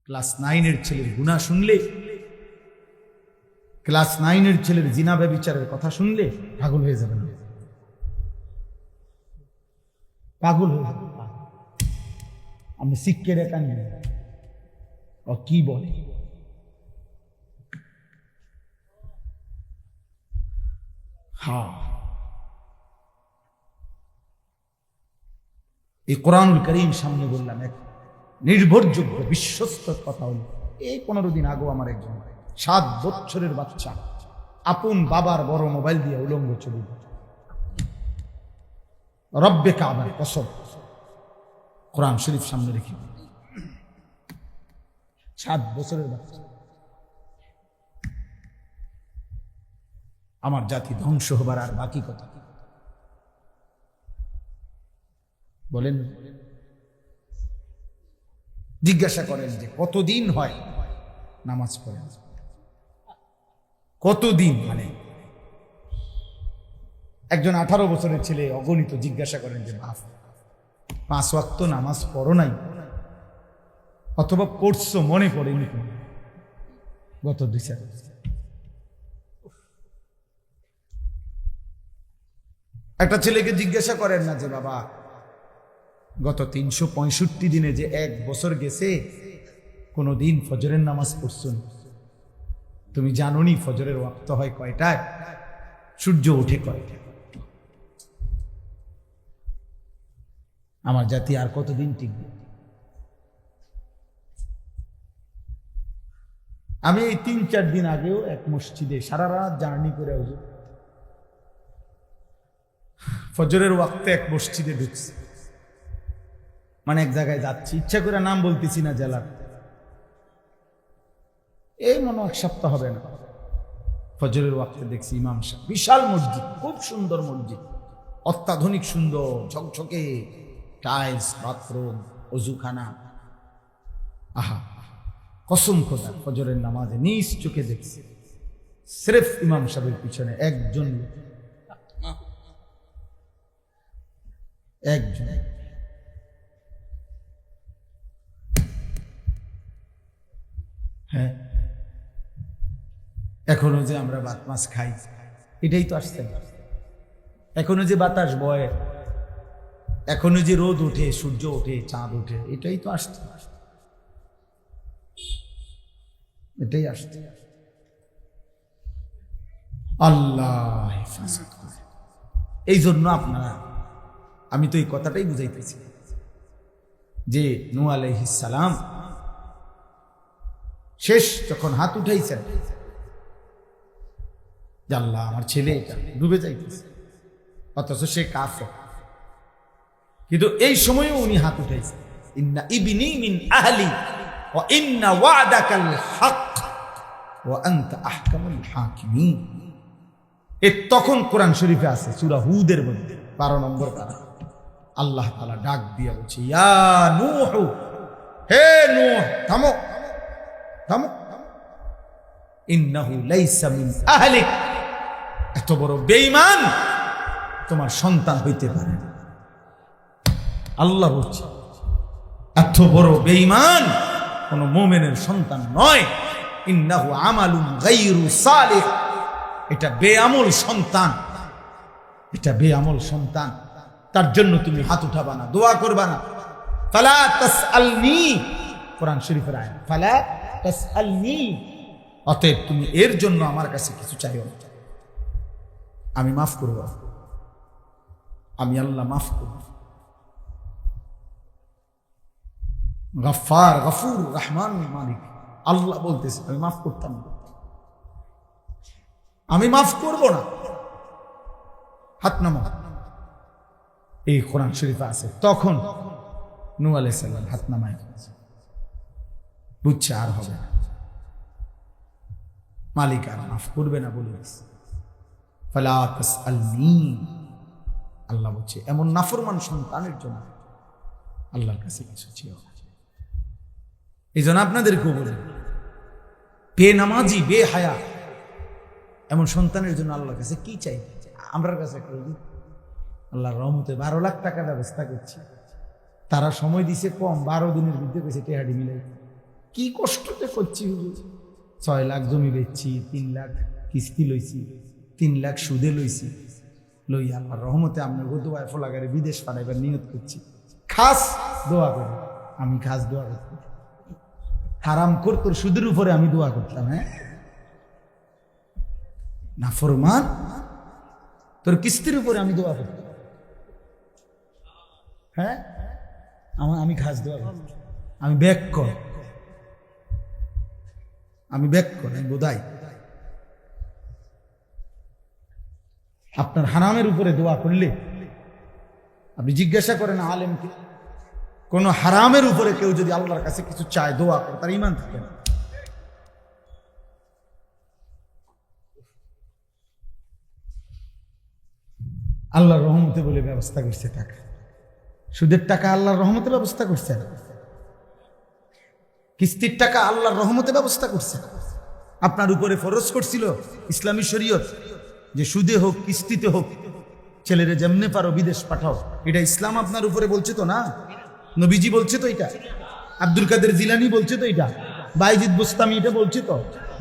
Class 9-এর ছেলের গুনাহ শুনলে, ক্লাস 9-এর ছেলের জিনা ব্যভিচারের কথা শুনলে পাগল হয়ে যাবেন, পাগল হয়ে যাবেন। আমি শিখকে রেখা নিয়ে ও কি বলে, হ্যাঁ এই কোরআনুল কারীম সামনে বললাম, এক নির্ভরযোগ্য বিশ্বস্ত কথা হল, এই 15 দিন আগেও আমার একজন 7 বছরের বাচ্চা আপন বাবার বড় মোবাইল দিয়ে উলঙ্গ ছবি, রব্বে কাবার কসম, কোরআন শরীফ সামনে রেখে 7 বছরের বাচ্চা। আমার জাতি ধ্বংস হবার আর বাকি কথা বলেন। জিজ্ঞাসা করেন যে কতদিন হয় নামাজ পড়েন, কতদিন, মানে একজন 18 বছরের ছেলে অগণিত জিজ্ঞাসা করেন যে 5 ওয়াক্ত নামাজ পড়ো নাই, অথবা পড়ছো মনে পড়েনি গত 2-4 বছর। একটা ছেলেকে জিজ্ঞাসা করেন না যে বাবা গত 365 দিনে যে 1 বছর গেছে কোনদিন ফজরের নামাজ পড়ছো? তুমি জানোনি ফজরের ওয়াক্ত হয় কয়টায়, সূর্য ওঠে কয়টায়? আমার জাতি আর কতদিন টিকবে? আমি এই 3-4 দিন আগেও এক মসজিদে সারা রাত জার্নি করে ফজরের ওয়াক্তে এক মসজিদে ঢুকছি, মানে এক জায়গায় যাচ্ছি, ইচ্ছা করে নাম বলতেছি না জেলার, এই মনে 1 সপ্তাহ হবে না, ফজরের ওয়াক্তে দেখছি ইমাম সাহেব, বিশাল মসজিদ, খুব সুন্দর মসজিদ, অত্যাধুনিক সুন্দর ঝকঝকে টাইলস, বাথরুম, অজুখানা, আহা কসম খোদা ফজরের নামাজে নিজ চোখে দেখছি সির্ফ ইমাম সাহেবের পিছনে একজন, হ্যাঁ এখনো যে আমরা ভাত মাছ খাই এটাই তো আসছে, এখনো যে বাতাস বয়, এখনো যে রোদ ওঠে, সূর্য ওঠে, চাঁদ ওঠে, এটাই তো আসছে, এটাই আসছে। আল্লাহ হেফাজত করে। এই জন্য আপনারা, আমি তো এই কথাটাই বুঝাইতেছি যে নূহ আলাইহিস সালাম শেষ যখন হাত উঠাইছেন যে আল্লাহ আমার ছেলে এটা ডুবে যাইতেছে, অথচ সে কাফের, কিন্তু এই সময়ও উনি হাত উঠাইছেন, ইন্না ইবনি মিন আহলি ওয়া ইন্না ওয়াদাকাল হক ওয়া আনতা আহকামুল হাকিমিন। এ তখন কোরআন শরীফে আছে সূরা হুদের মধ্যে 12 নম্বর পারা, আল্লাহ তাআলা ডাক দিয়া বলছে, ইয়া নূহ, হে নূহ, থামো থামো, ইন্নাহু লাইসা মিন আহলিক, এত বড় বেঈমান তোমার সন্তান হইতে পারে না। আল্লাহ বলছে এত বড় বেঈমান কোন মুমিনের সন্তান নয়, ইন্নাহু আমালুন গায়রু সালিহ, এটা বেআমল সন্তান, এটা বেআমল সন্তান, তার জন্য তুমি হাত উঠাবা না, দোয়া করবা না। ফালা তাসআলনি, কোরআন শরীফের আয়াত, ফালা তাসআলনি, অতএব তুমি এর জন্য আমার কাছে কিছু চাইও না, আমি মাফ করব, আমি আল্লাহ মাফ করব। গফফার, গফুর, রহমান, মালিক, আল্লাহ বলতেছে আমি মাফ করতাম না, আমি মাফ করব না, হাত নামা। এই কোরআন শরীফে আছে। তখন নূহ আলাইহিস সালাম হাত নামায় ফেলেছে, বুঝছে আর হবে না, মালিক আর মাফ করবে না বলে দিয়েছে। ফালা তাসআলনি, আল্লাহ বলছে এমন নাফরমান সন্তানের জন্য আল্লাহর কাছে কিছু চেয়েও না। এই জন্য আপনাদেরকেও বলি, বেনামাজি, বেহায়া এমন সন্তানের জন্য আল্লাহর কাছে কি চাই? আমরা কাছে আল্লাহর রহমতে 12 লাখ টাকা ব্যবস্থা করছি, তারা সময় দিছে কম, 12 দিনের মধ্যে পেয়েছে টেহাডি মিলাই কি কষ্টতে করছি হুজুর, 6 লাখ জমি বেচছি, 3 লাখ কিস্তি লইছি, 3 লাখ সুদে লইছি, লই আল্লাহর রহমতে আমরা দোয়ায় ফলাগারে বিদেশ পাঠাইবার নিয়ত করছি, খাস দোয়া করি। আমি খাস দোয়া করতাম, হারাম কর তোর সুদের উপরে আমি দোয়া করতাম। হ্যাঁ না ফরমান, তোর কিস্তির উপরে আমি দোয়া করতাম। হ্যাঁ আমি খাস দোয়া করতাম। আমি ব্যাক কর, আমি বোধাই আপনার হারামের উপরে দোয়া করলে, আপনি জিজ্ঞাসা করেন আলেমকে, কোন হারামের উপরে কেউ যদি আল্লাহর কাছে কিছু চায় দোয়া করে, তার ঈমান থাকে না। আল্লাহর রহমতে বলে ব্যবস্থা করছে টাকা, সুদের টাকা আল্লাহর রহমতে ব্যবস্থা করছে না, কিস্তির টাকা আল্লাহর রহমতে ব্যবস্থা করছে। আপনার উপরে ফরজ করছিল ইসলামী শরীয়ত যে সুদে হোক কিস্তিতে হোক ছেলেরে যেমনে পারো বিদেশ পাঠাও, এটা ইসলাম আপনার উপরে বলছে তো না? নবীজি বলছে তো এটা, আব্দুল কাদের জিলানী বলছে তো এটা, বাইজিদ বুস্তামি এটা বলছে তো,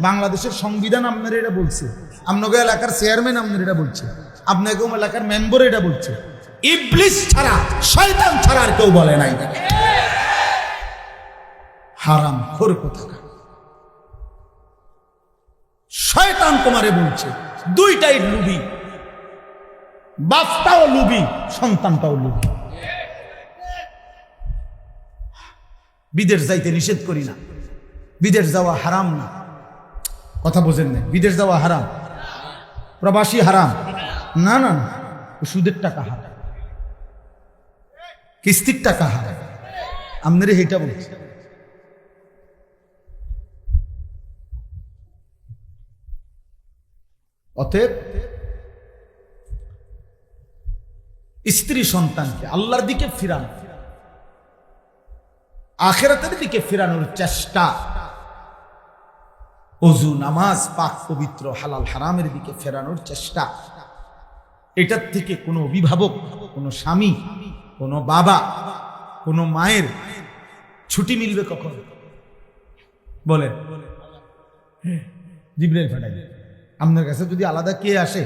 বাংলাদেশের সংবিধান আপনার এটা বলছে, আপনাকে এলাকার চেয়ারম্যান আপনার এটা বলছে, আপনাকে এলাকার মেম্বার এটা বলছে। ইবলিস ছাড়া, শয়তান ছাড়া আর কেউ বলে নাই। হারাম খোর কোথাকার শয়তান তোমারে বলছে, দুইটাই লুবি, বাপটাও লুবি, সন্তানটাও লুবি। বিদেশ যাইতে নিষেধ করি না, বিদেশ যাওয়া হারাম না, কথা বোঝেন না, বিদেশ যাওয়া হারাম, প্রবাসী হারাম না, না না, সুদের টাকা হারাম, কিস্তির টাকা হারাম, আপনারে এইটা বলছি। অতএব স্ত্রী সন্তানকে আল্লাহর দিকে ফিরানো, আখিরাতের দিকে ফিরানোর চেষ্টা, ওযু নামাজ পাক পবিত্র হালাল হারামের দিকে ফেরানোর চেষ্টা, এটার থেকে কোনো অভিভাবক, কোনো স্বামী, কোনো বাবা, কোনো মায়ের ছুটি মিলবে কখন বলেন? জিবরাইল পাঠাই, আপনার কাছে যদি আলাদা কে আসে,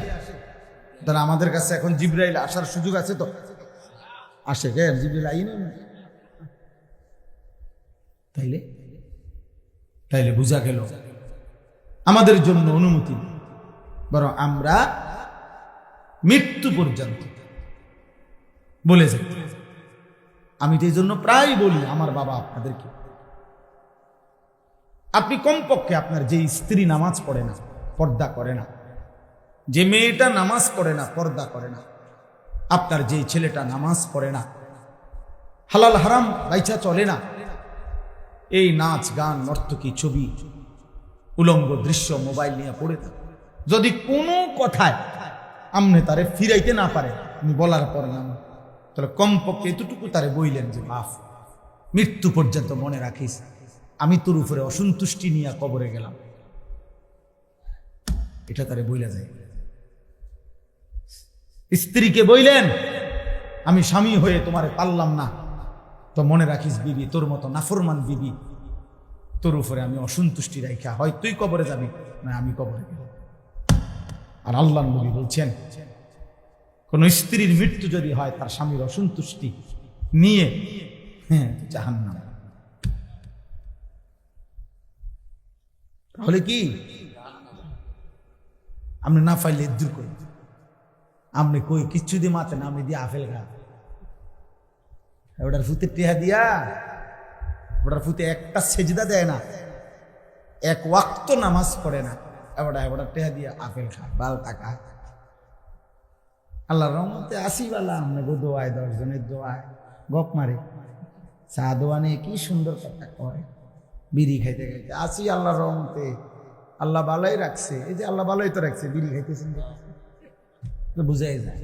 তাহলে আমাদের কাছে এখন জিবরাইল আসার সুযোগ আছে তো? আসে কেন? জিবরাইল আইন তাইলে তাইলে বোঝা গেল আমাদের জন্য অনুমতি, বরং আমরা মৃত্যু পর্যন্ত বলে যাই। আমি তো এই জন্য প্রায় বলি আমার বাবা আপনাদেরকে, আপনি কমপক্ষে আপনার যে স্ত্রী নামাজ পড়ে না, পর্দা করে না, যে মেয়েটা নামাজ পড়ে না, পর্দা করে না, আপনার যে ছেলেটা নামাজ পড়ে না, হালাল হারাম বাইচা চলে না, এই নাচ গান নর্তকী ছবি উলঙ্গ দৃশ্য মোবাইল নিয়ে পড়ে থাকে, যদি কোনো কথায় আমনে তারে ফিরাইতে না পারে, আমি বলার পর না, তাহলে কমপক্ষে এতটুকু তারে বইলেন যে মাফ, মৃত্যু পর্যন্ত মনে রাখিস আমি তোর উপরে অসন্তুষ্টি নিয়ে কবরে গেলাম, এটা তারে বইলা যায়। স্ত্রীকে বইলেন আমি স্বামী হয়ে তোমারে পারলাম না, তো মনে রাখিস বিবি, তোর মতো নাফরমান বিবি, তোর উপরে আমি অসন্তুষ্টি রাখা, হয় তুই কবরে যাবি না আমি কবরে গেলাম। আর আল্লাহর নবী বলছেন কোন স্ত্রীর মৃত্যু যদি হয় তার স্বামীর অসন্তুষ্টি নিয়ে, জাহান্নাম। তাহলে কি আপনি না পাইলে দূর করি, আপনি কই কিচ্ছু দিয়ে মাতে না, আমি দিয়ে আপেল খা, ওটার ফুতে টেহা দিয়া, ওটার ফুতে একটা সেজদা দেয় না, এক ওয়াক্ত নামাজ পড়ে না, ওটা টেহা দিয়া আপেল খা, বাল টাকা। আল্লাহর রহমতে আসি বালা, আমরা গো দোয়ায় 10 জনের দোয়ায় গপ মারে, চা দোয়া নিয়ে কি সুন্দর কথা কয়, বিড়ি খাইতে খাইতে আসি আল্লাহর রহমতে, আল্লাহ ভালোই রাখছে, এই যে আল্লাহ ভালোই তো রাখছে, বিড়ি খাইতেছেন বুঝাই যায়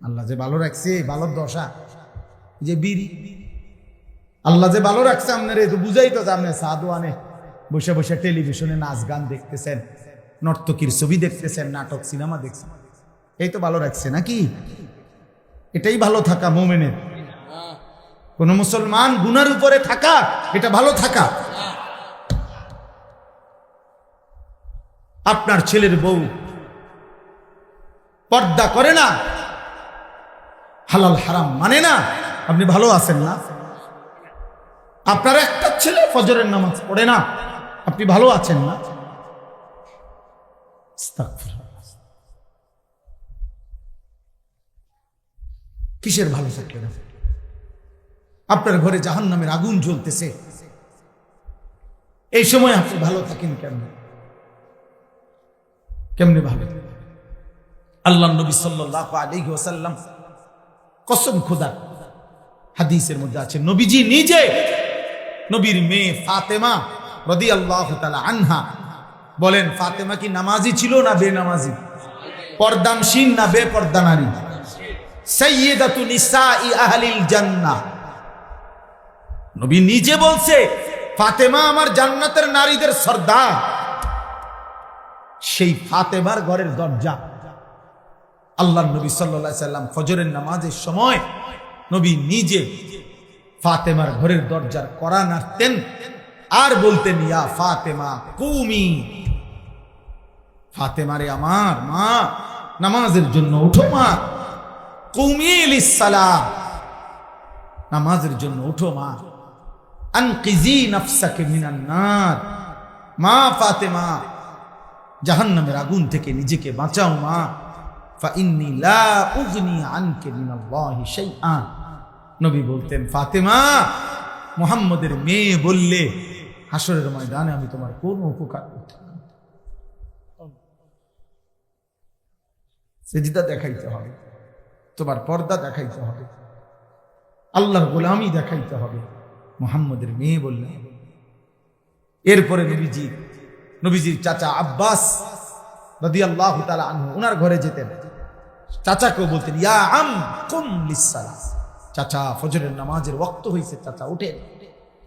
আল্লাহ যে ভালো রাখছে, ভালোর দশা যে বিড়ি, আল্লাহ যে ভালো রাখছে আপনার এই তো বুঝাই তো, আপনি চা দোয়ানে বসে বসে টেলিভিশনে নাচ গান দেখতেছেন, নর্তকীর ছবি দেখতেছেন, নাটক সিনেমা দেখছেন, এই তো ভালো রাখছে নাকি? এটাই ভালো থাকা মুমিনের। কোন মুসলমান গুনার উপরে থাকা এটা ভালো থাকা, আপনার ছেলের বউ পর্দা করে না, হালাল হারাম মানে না, আপনি ভালো আছেন না? আপনার একটা ছেলে ফজরের নামাজ পড়ে না, আপনি ভালো আছেন না? কিসের ভালো থাকলেন? আপনার ঘরে জাহান্নামের আগুন জ্বলতেছে, এই সময় আপনি ভালো থাকেন কেমনে? কেমনে ভালো? আল্লাহ নবী সাল্লাল্লাহু আলাইহি ওয়াসাল্লাম কসম খোদা হাদিসের মধ্যে আছে, নবীজি নিজে নবীর মেয়ে ফাতেমা রাদিয়াল্লাহু তাআলা আনহা বলেন, ফাতেমা কি নামাজি ছিল না বেনামাজি? পর্দানশীল না বেপর্দা নারী? সাইয়্যিদাতু নিসাই আহলিল জান্নাহ। নবী নিজে বলছে ফাতেমা আমার জান্নাতের নারীদের সর্দার। সেই ফাতেমার ঘরের দরজা আল্লাহ নবী সাল্লাল্লাহু আলাইহি সাল্লাম ফজরের নামাজের সময় নবী নিজে ফাতেমার ঘরের দরজার কড়া নাড়তেন আর বলতেন, ইয়া ফাতেমা কুমি, ফাতেমারে আমার মা, নামাজের জন্য উঠো মা, কুমি লিসসালাহ, নামাজের জন্য উঠো মা, আনকিজি নাফসাকে মিনান নার, মা ফাতেমা জাহান্নামের আগুন থেকে নিজেকে বাঁচাও মা, ফাইন্নী লা উগনি আনকে মিনাল্লাহি শাইআ। নবী বলতেন, ফাতেমা মুহাম্মদের মেয়ে বললে হাসরের ময়দানে আমি তোমার কোনো উপকার করতে পারবো না। সেজদা দেখাইতে হবে, তোমার পর্দা দেখাইতে হবে, আল্লাহর গোলামি দেখাইতে হবে, মুহাম্মদের মেয়ে বললে। এরপরে নবীজির চাচা আব্বাস রাদিয়াল্লাহু তাআলা আনহু ওনার ঘরে যেতেন, চাচাকেও বলতেন, ইয়া আম কুম লিসসালাহ, চাচা ফজরের নামাজের ওয়াক্ত হয়েছে, চাচা উঠেন,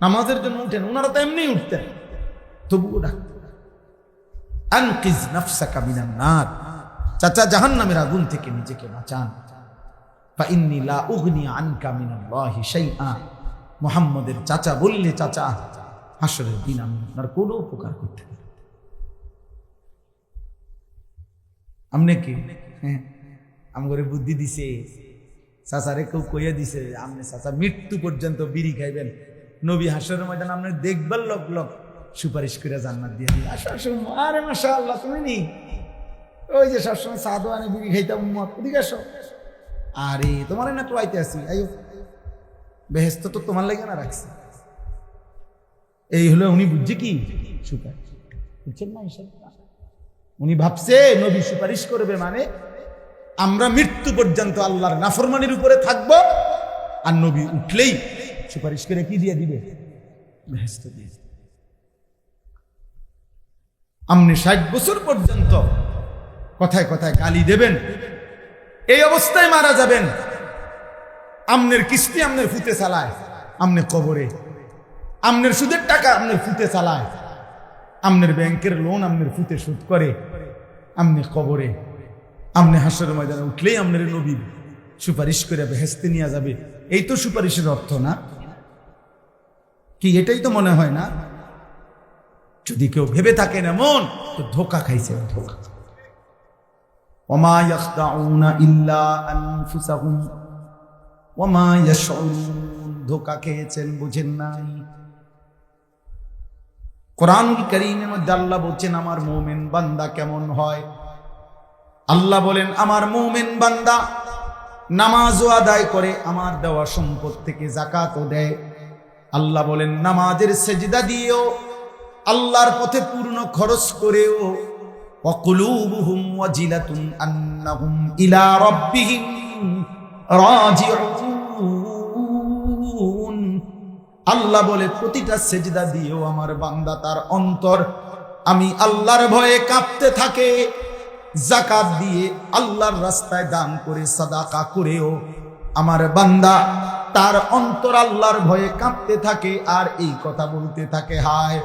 নামাজের জন্য উঠেন। ওনারা তো এমনি উঠতেন, তবুও ডাকতেন, আনকিজ নাফসাকা মিনান নার, চাচা জাহান্নামের আগুন থেকে নিজেকে বাঁচান, ফাইন্নী লা উগনি আনকা মিনাল্লাহি শাইআ। মুহাম্মদের চাচা বললে, চাচা হাসরের দিন আমি আপনার কোনো উপকার করতে পারি। আমনে কি আমগরে বুদ্ধি দিছে, চাচারে কেউ কইয়া দিছে, আমনে চাচা মৃত্যু পর্যন্ত বিড়ি খাইবেন, নবী হাসরের ময়দান আপনি দেখবার লোক লোক সুপারিশ করে জান্নাত দিয়ে দিবে। আরে মাশাআল্লাহ, তুমি নি ওই যে সবসময় সাধু আনে বিড়ি খাইতাম, ওদিকে আসো, আরে তোমার না তো আইতে আসি, আইও বেহেস্ত তো তোমার লাগে না রাখছে। এই হলো উনি বুঝছে কি সুপারিশ, বুঝছেন না? উনি ভাবছে নবী সুপারিশ করবে মানে আমরা মৃত্যু পর্যন্ত আল্লাহর নাফরমানির উপরে থাকবো, আর নবী উঠলেই সুপারিশ করে কি দিয়ে দিবে? বেহেশত দিয়ে। আপনি 60 বছর পর্যন্ত কথায় কথায় গালি দেবেন, এই অবস্থায় মারা যাবেন, আমনের কিস্তি আমনের ফুতে চালায়, আমনে কবরে, আমনের সুদের টাকা আমনের ফুতে চালায়, আমনের ব্যাংকের লোন আমনের ফুতে সুদ করে, আমনে কবরে, আমনে হাসরের ময়দানে উঠলেই আমনের নবী সুপারিশ করে বেহেশতে নিয়ে যাবে। এই তো সুপারিশের অর্থ না কি? এটাই তো মনে হয় না? যদি কেউ ভেবে থাকেন এমন, তো ধোকা খাইছে, ধোকা। ওমা ইয়াখদাউনা ইল্লা আনফুসাহুম ওমা ইয়াশউরুন, ধোকা খেয়েছেন, বুঝেন নাই। কোরআনুল কারীমের মধ্যে আল্লাহ বলছেন আমার মুমিন বান্দা কেমন হয়। আল্লাহ বলেন আমার মুমিন বান্দা নামাজও আদায় করে, আমার দেওয়া সম্পদ থেকে যাকাতও দেয়। আল্লাহ বলেন নামাজের সেজদা দিয়েও, আল্লাহর পথে পূর্ণ খরচ করেও, ওয়া কুলুবুহুম ওয়াজিলাতুন আন্নাহুম ইলা রাব্বিহিম রাজিউন। আল্লাহ বলে প্রতিটা সেজদা দিয়েও আমার বান্দা তার অন্তর আমি আল্লাহর ভয়ে কাঁপতে থাকে। যাকাত দিয়ে, আল্লাহর রাস্তায় দান করে, সাদাকা করেও আমার বান্দা তার অন্তর আল্লাহর ভয়ে কাঁপতে থাকে, আর এই কথা বলতে থাকে, হায়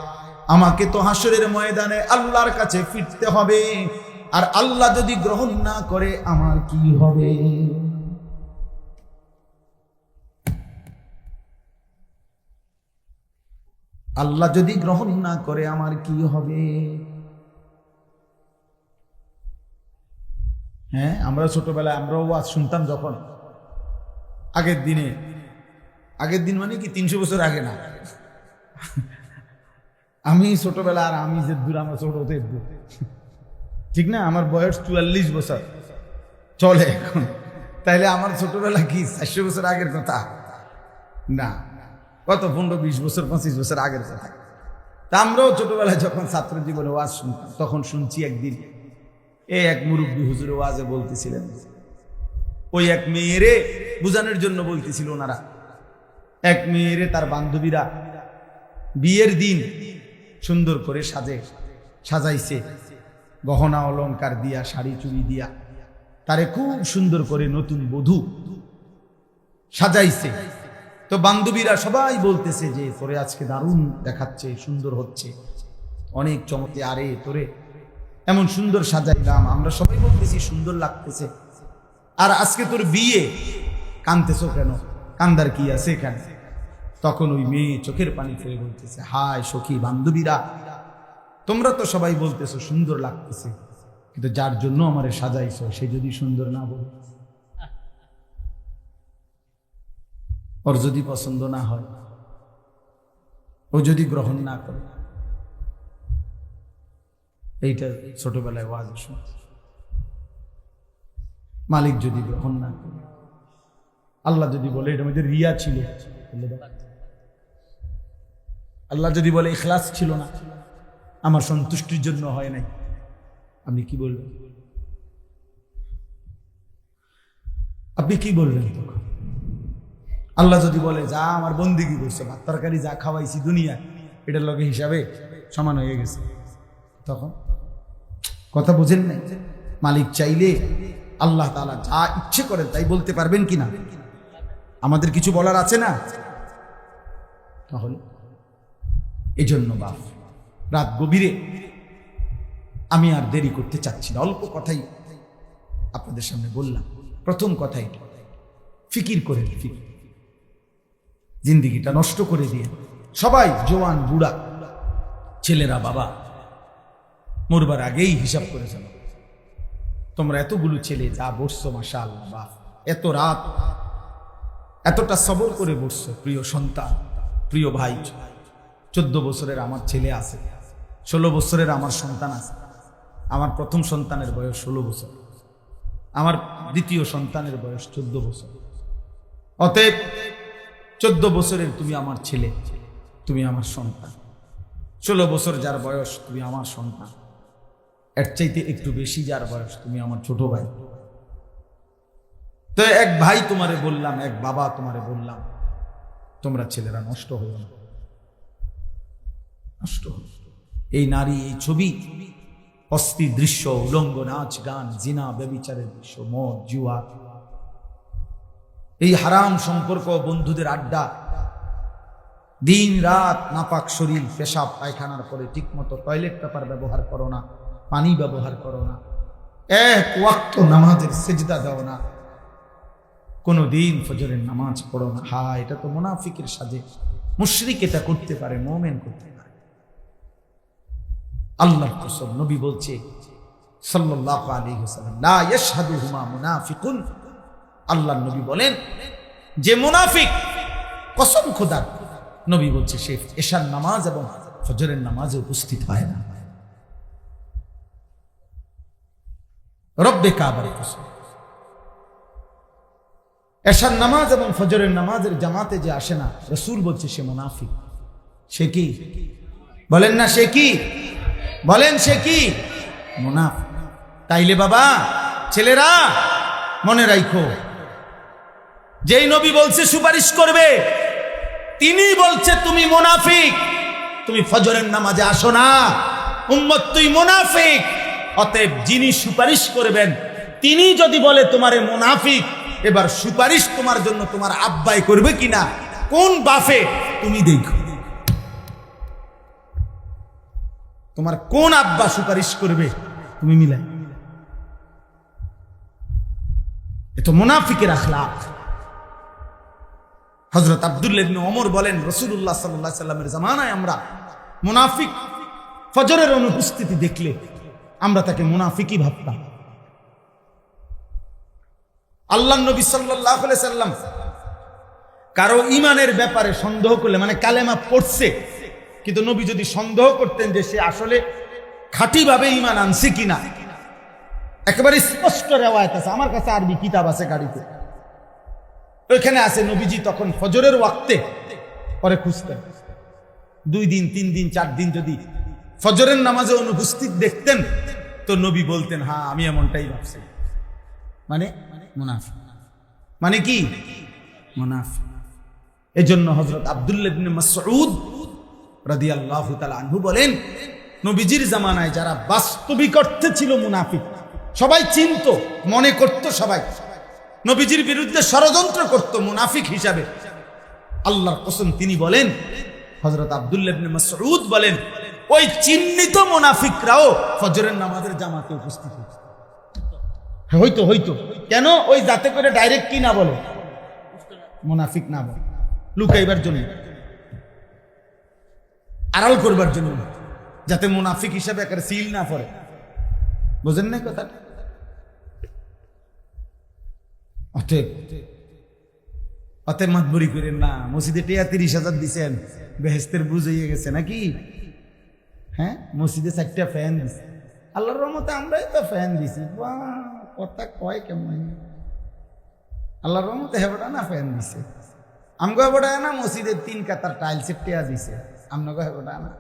আমাকে তো হাসরের ময়দানে আল্লাহর কাছে ফিরতে হবে, আর আল্লাহ যদি গ্রহণ না করে আমার কি হবে? আল্লাহ যদি গ্রহণ না করে আমার কি হবে? হ্যাঁ, আমরা ছোটবেলায় আমরাও ওয়াজ শুনতাম যখন, আগের দিন মানে কি 300 বছর আগে না, আমি ছোটবেলা, আর আমি যে দূর, আমার ছোট হতে দূর, ঠিক না? আমার বয়স 44 বছর চলে এখন, তাইলে আমার ছোটবেলা কি 400 বছর আগের কথা না, কত 15-20 বছর 25 বছর আগের কথা। তা আমরাও ছোটবেলায় যখন ছাত্র জীবনে ওয়াজ শুনতাম, তখন শুনছি একদিন এক মুরব্বী হুজুর ওয়াজে বলতেছিলেন, ওই এক মেয়েরে বুঝানোর জন্য বলতেছিল ওনারা, এক মেয়েরে তার বান্ধবীরা বিয়ের দিন সুন্দর করে সাজাইছে, গহনা অলংকার দিয়া, শাড়ি চুড়ি দিয়া, তারে খুব সুন্দর করে নতুন বধূ সাজাইছে। তো বান্ধবীরা সবাই বলতেছে যে তোরে আজকে দারুণ দেখাচ্ছে, সুন্দর হচ্ছে, অনেক চমকে, আরে তোরে এমন সুন্দর সাজাইলাম, আমরা সবাই বলতেছি সুন্দর লাগতেছে, আর আজকে তোর বিয়ে, কাঁদতেছো কেন? কান্দার কি আছে এখানে? তখন ওই মেয়ে চোখের পানি ফেলে বলতেছে, হায় সখী বান্ধবীরা, তোমরা তো সবাই বলতেছো সুন্দর লাগতেছে, কিন্তু যার জন্য আমারে সাজাইছো সে যদি সুন্দর না বলে, ওর যদি পছন্দ না হয়, ও যদি গ্রহণ না করে, এইটা ছোটবেলায় ওয়াজ শুনে, মালিক যদি গ্রহণ না করে, আল্লাহ যদি বলে এটার মধ্যে রিয়া ছিল, আল্লাহ যদি বলে ইখলাস ছিল না, আমার সন্তুষ্টির জন্য হয় নাই, আপনি কি বলবেন? আপনি কি বলবেন তখন? আল্লাহ যদি বলে যা আমার বন্দিগি করছে, ভাত তরকারি যা খাওয়াইছি দুনিয়া, এটার লগে হিসাবে সমান হয়ে গেছে, তখন কথা বুঝেন নাই? মালিক চাইলে আল্লাহ তাআলা যা ইচ্ছে করেন তাই বলতে পারবেন কিনা? আমাদের কিছু বলার আছে না? তাহলে এই জন্য বাপ, রাত গভীরে আমি আর দেরি করতে চাচ্ছি না, অল্প কথাই আপনাদের সামনে বললাম। প্রথম কথাই ফিকির করে, জিন্দিগিটা নষ্ট করে দিয়ে সবাই, জওয়ান বুড়া, ছেলেরা বাবা, মরবার আগেই হিসাব করে যাবে। তোমরা এতগুলো ছেলে যা বসছো, মাশাআল্লাহ বাপ, এত রাত এতটা সবর করে বসছো, প্রিয় সন্তান, প্রিয় ভাই, 14 বছরের আমার ছেলে আছে, 16 বছরের আমার সন্তান আছে, আমার প্রথম সন্তানের বয়স 16 বছর, আমার দ্বিতীয় সন্তানের বয়স 14 বছর। অতএব 14 বছরের তুমি আমার ছেলে, তুমি আমার সন্তান, 16 বছর যার বয়স তুমি আমার সন্তান, এর চাইতে একটু বেশি যার বয়স তুমি আমার ছোট ভাই। তো এক ভাই তোমারে বললাম, এক বাবা তোমারে বললাম, তোমরা ছেলেরা নষ্ট হইও না, নষ্ট হইও। এই নারী, এই ছবি, অস্থির দৃশ্য, উলঙ্গ নাচ গান, জিনা, ব্যভিচারের দৃশ্য, মদ, জুয়া, এই হারাম সম্পর্ক, বন্ধুদের আড্ডা, দিন রাত নাপাক শরীর, পেশাব পায়খানার পরে ঠিক মতো টয়লেট পেপার ব্যবহার করো না, পানি ব্যবহার করো না, এক ওয়াক্ত নামাজের সেজদা দাও না, কোনো দিন ফজরের নামাজ পড়ো না। হ্যাঁ, এটা তো মুনাফিকের সাজে, মুশরিক এটা করতে পারে, মুমিন করতে পারে। আল্লাহর কসম, নবী বলছে সাল্লাল্লাহু আলাইহি ওয়াসাল্লাম, লা ইয়াশহাদুহুমা মুনাফিকুন, আল্লাহর নবী বলেন যে মুনাফিক, কসম খোদার, নবী বলছে সে এশার নামাজ এবং ফজরের নামাজে উপস্থিত হয় না। রব্বে কাবার কসম, এশার নামাজ এবং ফজরের নামাজের জামাতে যে আসে না, রাসূল বলছে সে মুনাফিক। সে কি বলেন না? সে কি বলেন? সে কি? মুনাফিক। তাইলে বাবা, ছেলেরা মনে রাখো, যেই নবী বলছে সুপারিশ করবে, তিনি বলছে তুমি মুনাফিক, তুমি ফজরের নামাজে আসো না, উম্মত তুই মুনাফিক। অতএব যিনি সুপারিশ করবেন তিনি যদি বলে তোমারে মুনাফিক, এবার সুপারিশ তোমার জন্য তোমার আব্বাই করবে কিনা, কোন বাফে, তুমি দেখো তোমার কোন আব্বা সুপারিশ করবে, তুমি মিলাই। এ তো মুনাফিকের আখলাক। হযরত আব্দুল্লাহ ইবনে ওমর বলেন, রাসূলুল্লাহ সাল্লাল্লাহু আলাইহি সাল্লামের জামানায় আমরা মুনাফিক ফজরের অনুপস্থিতি দেখলে আমরা তাকে মুনাফিকই ভাবতাম। আল্লাহ নবী সাল্লাল্লাহু আলাইহি সাল্লাম কারো ঈমানের ব্যাপারে সন্দেহ করলে, মানে কালেমা পড়ছে কিন্তু নবী যদি সন্দেহ করতেন যে সে আসলে খাঁটিভাবে ঈমান আনছে কিনা, একেবারে স্পষ্ট রেওয়ায়েত আছে, আমার কাছে আরবি কিতাব আছে গাড়িতে, ওইখানে আছে নবীজি তখন ফজরের ওয়াক্তে পরে খুঁজতেন, 2 দিন 3 দিন 4 দিন যদি ফজরের নামাজে অনুপস্থিত দেখতেন তো নবী বলতেন, হ্যাঁ আমি এমনটাই ভাবছি, মানে মুনাফিক। মানে কি? মুনাফিক। এজন্য হযরত আব্দুল্লাহ ইবনে মাসউদ রাদিয়াল্লাহু তাআলা আনহু বলেন, নবীজির জামানায় যারা বাস্তবিক অর্থে ছিল মুনাফিক, সবাই চিনতো, মনে করত, সবাই নবীজির বিরুদ্ধে ষড়যন্ত্র করত মুনাফিক হিসাবে, আল্লাহর কসম তিনি বলেন, হযরত আব্দুল্লাহ ইবনে মাসউদ বলেন, ওই চিহ্নিত মুনাফিকরাও ফজরের নামাজের জামাতে উপস্থিত হইতো। হইতো কেন? ওই যাতে করে ডাইরেক্ট কি না বলে, মুনাফিক না বলে, লুকাইবার জন্য, আড়াল করবার জন্য, যাতে মুনাফিক হিসাবে একটা সিল না পড়ে। বুঝেন না কথাটা? অতএব মাতবরি করেন না, মসজিদে 30,000 দিছেন, বেহেস্তের বুঝ হয়ে গেছে নাকি? হ্যাঁ, মসজিদে 4টা ফ্যান দিছে, আল্লাহর রহমতে আমরাই তো ফ্যান দিছি। কথা কয় কেমন? আল্লাহর রহমতে হেবড়া না ফ্যান দিছে, আমগো হেবড়া না মসজিদে 3 কাতার টাইলসের টিয়া দিছে, আমগো হেবড়া না।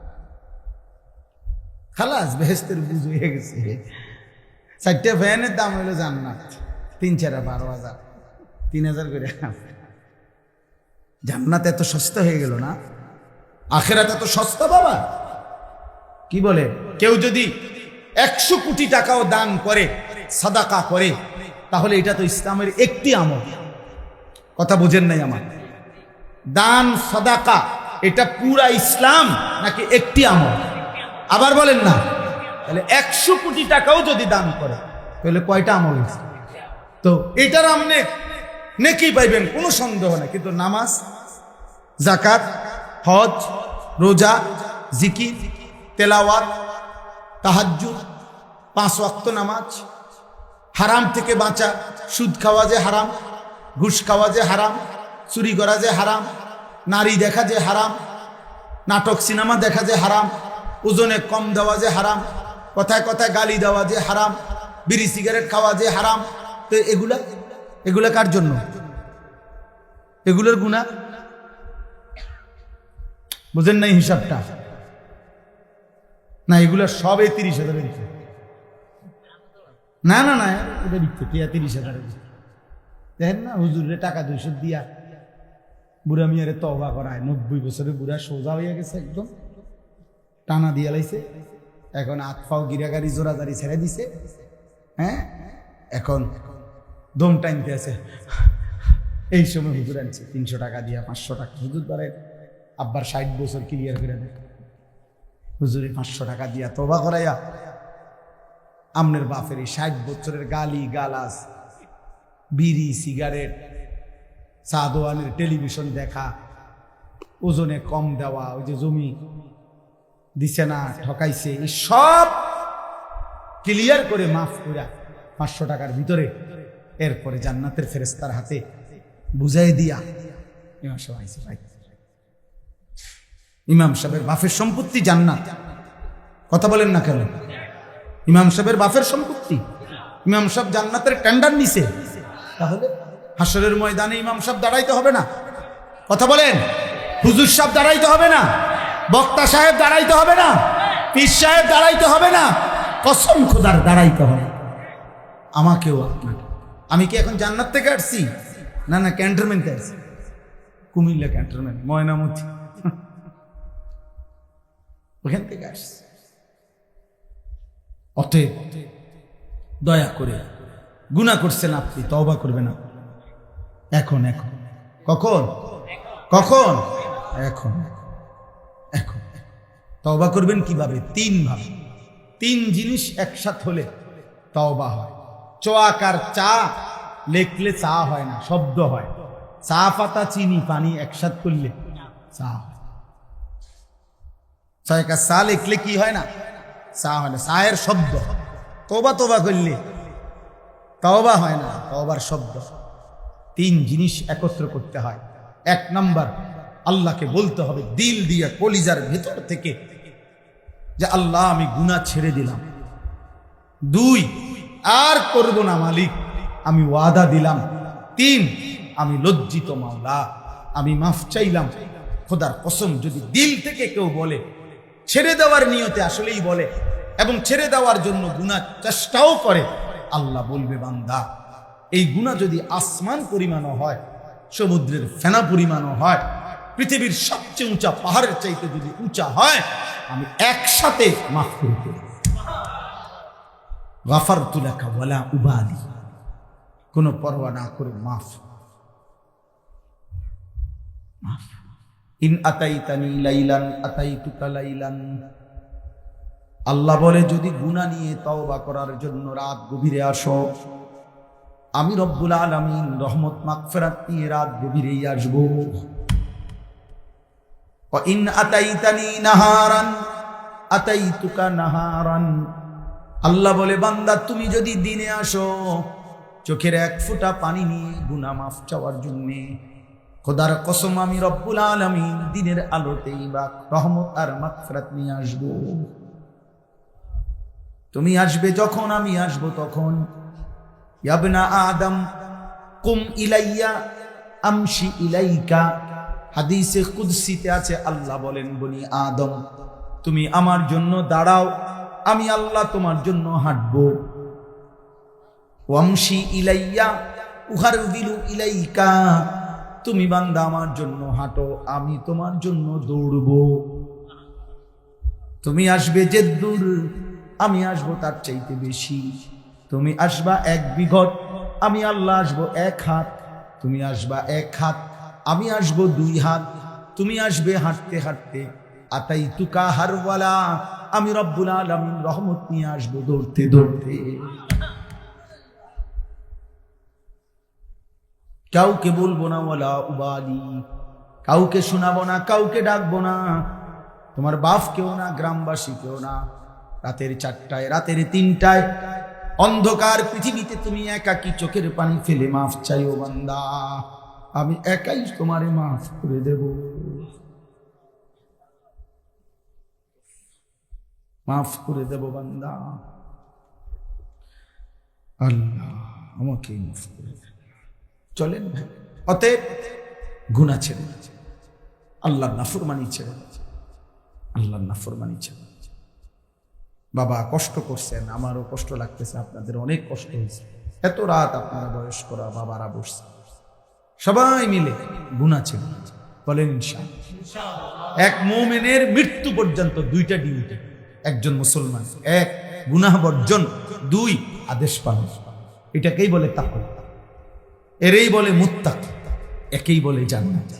খালাস, বেহেস্তের বুঝ হয়ে গেছে। 4টা ফ্যানের দাম হইলো জান্নাত, 3-4 12,000, 3,000 করে। জান্নাত এত সস্তা হয়ে গেল না? আখিরাত এত সস্তা বাবা? কি বলে? কেউ যদি 100 কোটি টাকাও দান করে, সাদাকা করে, তাহলে এটা তো ইসলামের একটি আমল। কথা বুঝেন নাই আমার? দান সাদাকা এটা পুরা ইসলাম নাকি একটি আমল? আবার বলেন না। তাহলে 100 কোটি টাকাও যদি দান করে তাহলে কয়টা আমল হয়েছে? তো এটার আমনে নেকি পাইবেন, কোনো সন্দেহ নেই। কিন্তু নামাজ, যাকাত, হজ, রোজা, জিকির, তেলাওয়াত, তাহাজ্জুদ, 5 ওয়াক্ত নামাজ, হারাম থেকে বাঁচা, সুদ খাওয়া যে হারাম, ঘুষ খাওয়া যে হারাম, চুরি করা যে হারাম, নারী দেখা যে হারাম, নাটক সিনেমা দেখা যে হারাম, ওজনে কম দেওয়া যে হারাম, কথায় কথায় গালি দেওয়া যে হারাম, বিড়ি সিগারেট খাওয়া যে হারাম। তো এগুলা কার জন্য? এগুলোর গুনাহ বুঝেন নাই হিসাবটা? না, এগুলা সব 30,000 দিচ্ছে। না না না, এটা দিচ্ছে 30,000 দেখেন না, হুজুরের টাকা 200 দিয়া বুড়া মিয়ারে তওবা করায়। 90 বছরের বুড়া, সোজা হইয়া গেছে, একদম টানা দিয়া লাইছে, এখন হাত পাও গিরাগাড়ি জোরাজারি ছেড়ে দিছে। হ্যাঁ, এখন দম টাইমতে আছে। এই সময় হুজুর আনছে 300 টাকা দিয়া, 500 টাকা। হুজুর ধরেন আব্বার 60 বছর ক্লিয়ার করে দেয়, হুজুরে 500 টাকা দিয়া তওবা করাইয়া আমনের বাপের 60 বছরের গালি গালাজ, বিড়ি সিগারেট, চা দোয়ানের, টেলিভিশন দেখা, ওজনে কম দেওয়া, ওই যে জমি দিছে না, ঠকাইছে, এই সব ক্লিয়ার করে মাফ করে 500 টাকার ভিতরে এরপরে জান্নাতের ফেরেশতার হাতে বুঝাই দিয়া ইমাম সাহেব আইছে। ভাই, ইমাম সাহেবের বাপের সম্পত্তি জান্নাত। কথা বলেন না কেন? ইমাম সাহেবের বাপের সম্পত্তি, ইমাম সাহেব জান্নাতের টেন্ডার নিছে, তাহলে হাসরের ময়দানে ইমাম সাহেব দাঁড়াইতে হবে না? কথা বলেন। হুজুর সাহেব দাঁড়াইতে হবে না? বক্তা সাহেব দাঁড়াইতে হবে না? পীর সাহেব দাঁড়াইতে হবে না? কসম খোদার দাঁড়াইতে হবে আমাকেও আপনাকে। আমি কি এখন জান্নাত থেকে আসছি? না না, ক্যান্টনমেন্টে আসছি, কুমিল্লা ক্যান্টনমেন্ট, ময়নামতি, ওখান থেকে আসছি। অতএব দয়া করে, গুনাহ করছেন আপনি, তওবা করবেন না এখন। এখন কখন? কখন? এখন। এখন তওবা করবেন কিভাবে? 3 ভাবে। 3 জিনিস একসাথে হলে তওবা হয়। চোয়াকার চা লেখলে চা হয় না, শব্দ হয়। চা পাতা, চিনি, পানি একসাথে করলে চা হয়। চোয়াকার চা লেখলে কি হয় না? চা হয় না, চায়ের শব্দ। তওবা তওবা করলে তওবা হয় না, তওবার শব্দ। 3 জিনিস একত্র করতে হয়। 1 নাম্বার, আল্লাহকে বলতে হবে দিল দিয়ে, কলিজার ভেতর থেকে, যে আল্লাহ আমি গুনাহ ছেড়ে দিলাম। 2, আর করব না মালিক, আমি ওয়াদা দিলাম। 3, আমি লজ্জিত মাওলা, আমি মাফ চাইলাম। খোদার কসম, যদি দিল থেকে কেউ বলে, ছেড়ে দেওয়ার নিয়তে আসলেই বলে, এবং ছেড়ে দেওয়ার জন্য গুনাহ চেষ্টাও করে, আল্লাহ বলবে বান্দা, এই গুনাহ যদি আসমান পরিমাণও হয়, সমুদ্রের ফেনা পরিমাণও হয়, পৃথিবীর সবচেয়ে উঁচা পাহাড়ের চাইতে যদি উঁচা হয়, আমি একসাথে মাফ করে দেব। গাফারতু লাকা ওয়ালা উবালি, কোনো পরোয়া না করে মাফ। ইন আতাইতানি লাইলান আতাইতুকা লাইলান। আল্লাহ বলে, যদি গুনাহ নিয়ে তওবা করার জন্য রাত গভীরে আসো, আমি রব্বুল আলামিন রহমত মাগফিরাত নিয়ে রাত গভীরেই আসবো। ওয়া ইন আতাইতানি নাহারান আতাইতুকা নাহারান। আল্লাহ বলে, বান্দা তুমি যদি দিনে আসো, চোখের 1 ফোঁটা পানি নিয়ে গুনাহ মাফ চাওয়ার জন্য, খোদার কসম আমি রব্বুল আলামিন দিনের আলোতেই বা রহমত আর মাগফিরাত নিয়ে আসবো। তুমি আসবে যখন, আমি আসবো তখন। ইয়া আদম কুম ইলাইয়া আমশি ইলাইকা। হাদিসে কুদসিতে আছে, আল্লাহ বলেন, বনি আদম তুমি আমার জন্য দাঁড়াও, আমি আল্লাহ তোমার জন্য হাঁটবো। ওয়ামশি ইলাইয়া উহারবিলু ইলাইকা। তুমি বান্দা আমার জন্য হাঁটো, আমি তোমার জন্য দৌড়বো। তুমি আসবে যে দূর, আমি আসবো তার চাইতে বেশি। তুমি আসবা 1 বিঘত, আমি আল্লাহ আসবো 1 হাত। তুমি আসবা 1 হাত, আমি আসবো 2 হাত। তুমি আসবে হাঁটতে হাঁটতে, আতাইতুকা হারওয়ালা, আমি রব্বুল আলামিন রহমত নিয়ে আসবো দৌড়তে দৌড়তে। কাউকে বলবো না ওয়ালা উবালি, কাউকে শোনাবো না, কাউকে ডাকবো না, তোমার বাপ কেউ না, গ্রামবাসী কেউ না। রাতের 4টায়, রাতের 3টায়, অন্ধকার পৃথিবীতে তুমি একাকী চোখের পানি ফেলে মাফ চাইও বান্দা, আমি একাই তোমারে মাফ করে দেব। মাফ করে দেব বান্দা, আল্লাহ আমাকে মাফ করে দেব। চলেন ভাই, অতএব গুনাহ ছেড়ে, আল্লাহর নাফরমানি ছেড়ে, আল্লাহর নাফরমানি ছেড়ে। বাবা কষ্ট করছেন, আমারও কষ্ট লাগতেছে, আপনাদের অনেক কষ্ট হয়েছে। এত রাত আপনারা বয়স্করা বাবারা বসছে, সবাই মিলে গুনাহ ছেড়ে বলেন ইনশাআল্লাহ। এক মুমিনের মৃত্যু পর্যন্ত 2টা ডিউটি। একজন মুসলমান, 1 গুনাহ বর্জন, 2 আদেশ পালন। এটাকেই বলে তাকওয়া, এরই বলে মুত্তাকি, একেই বলে জান্নাত।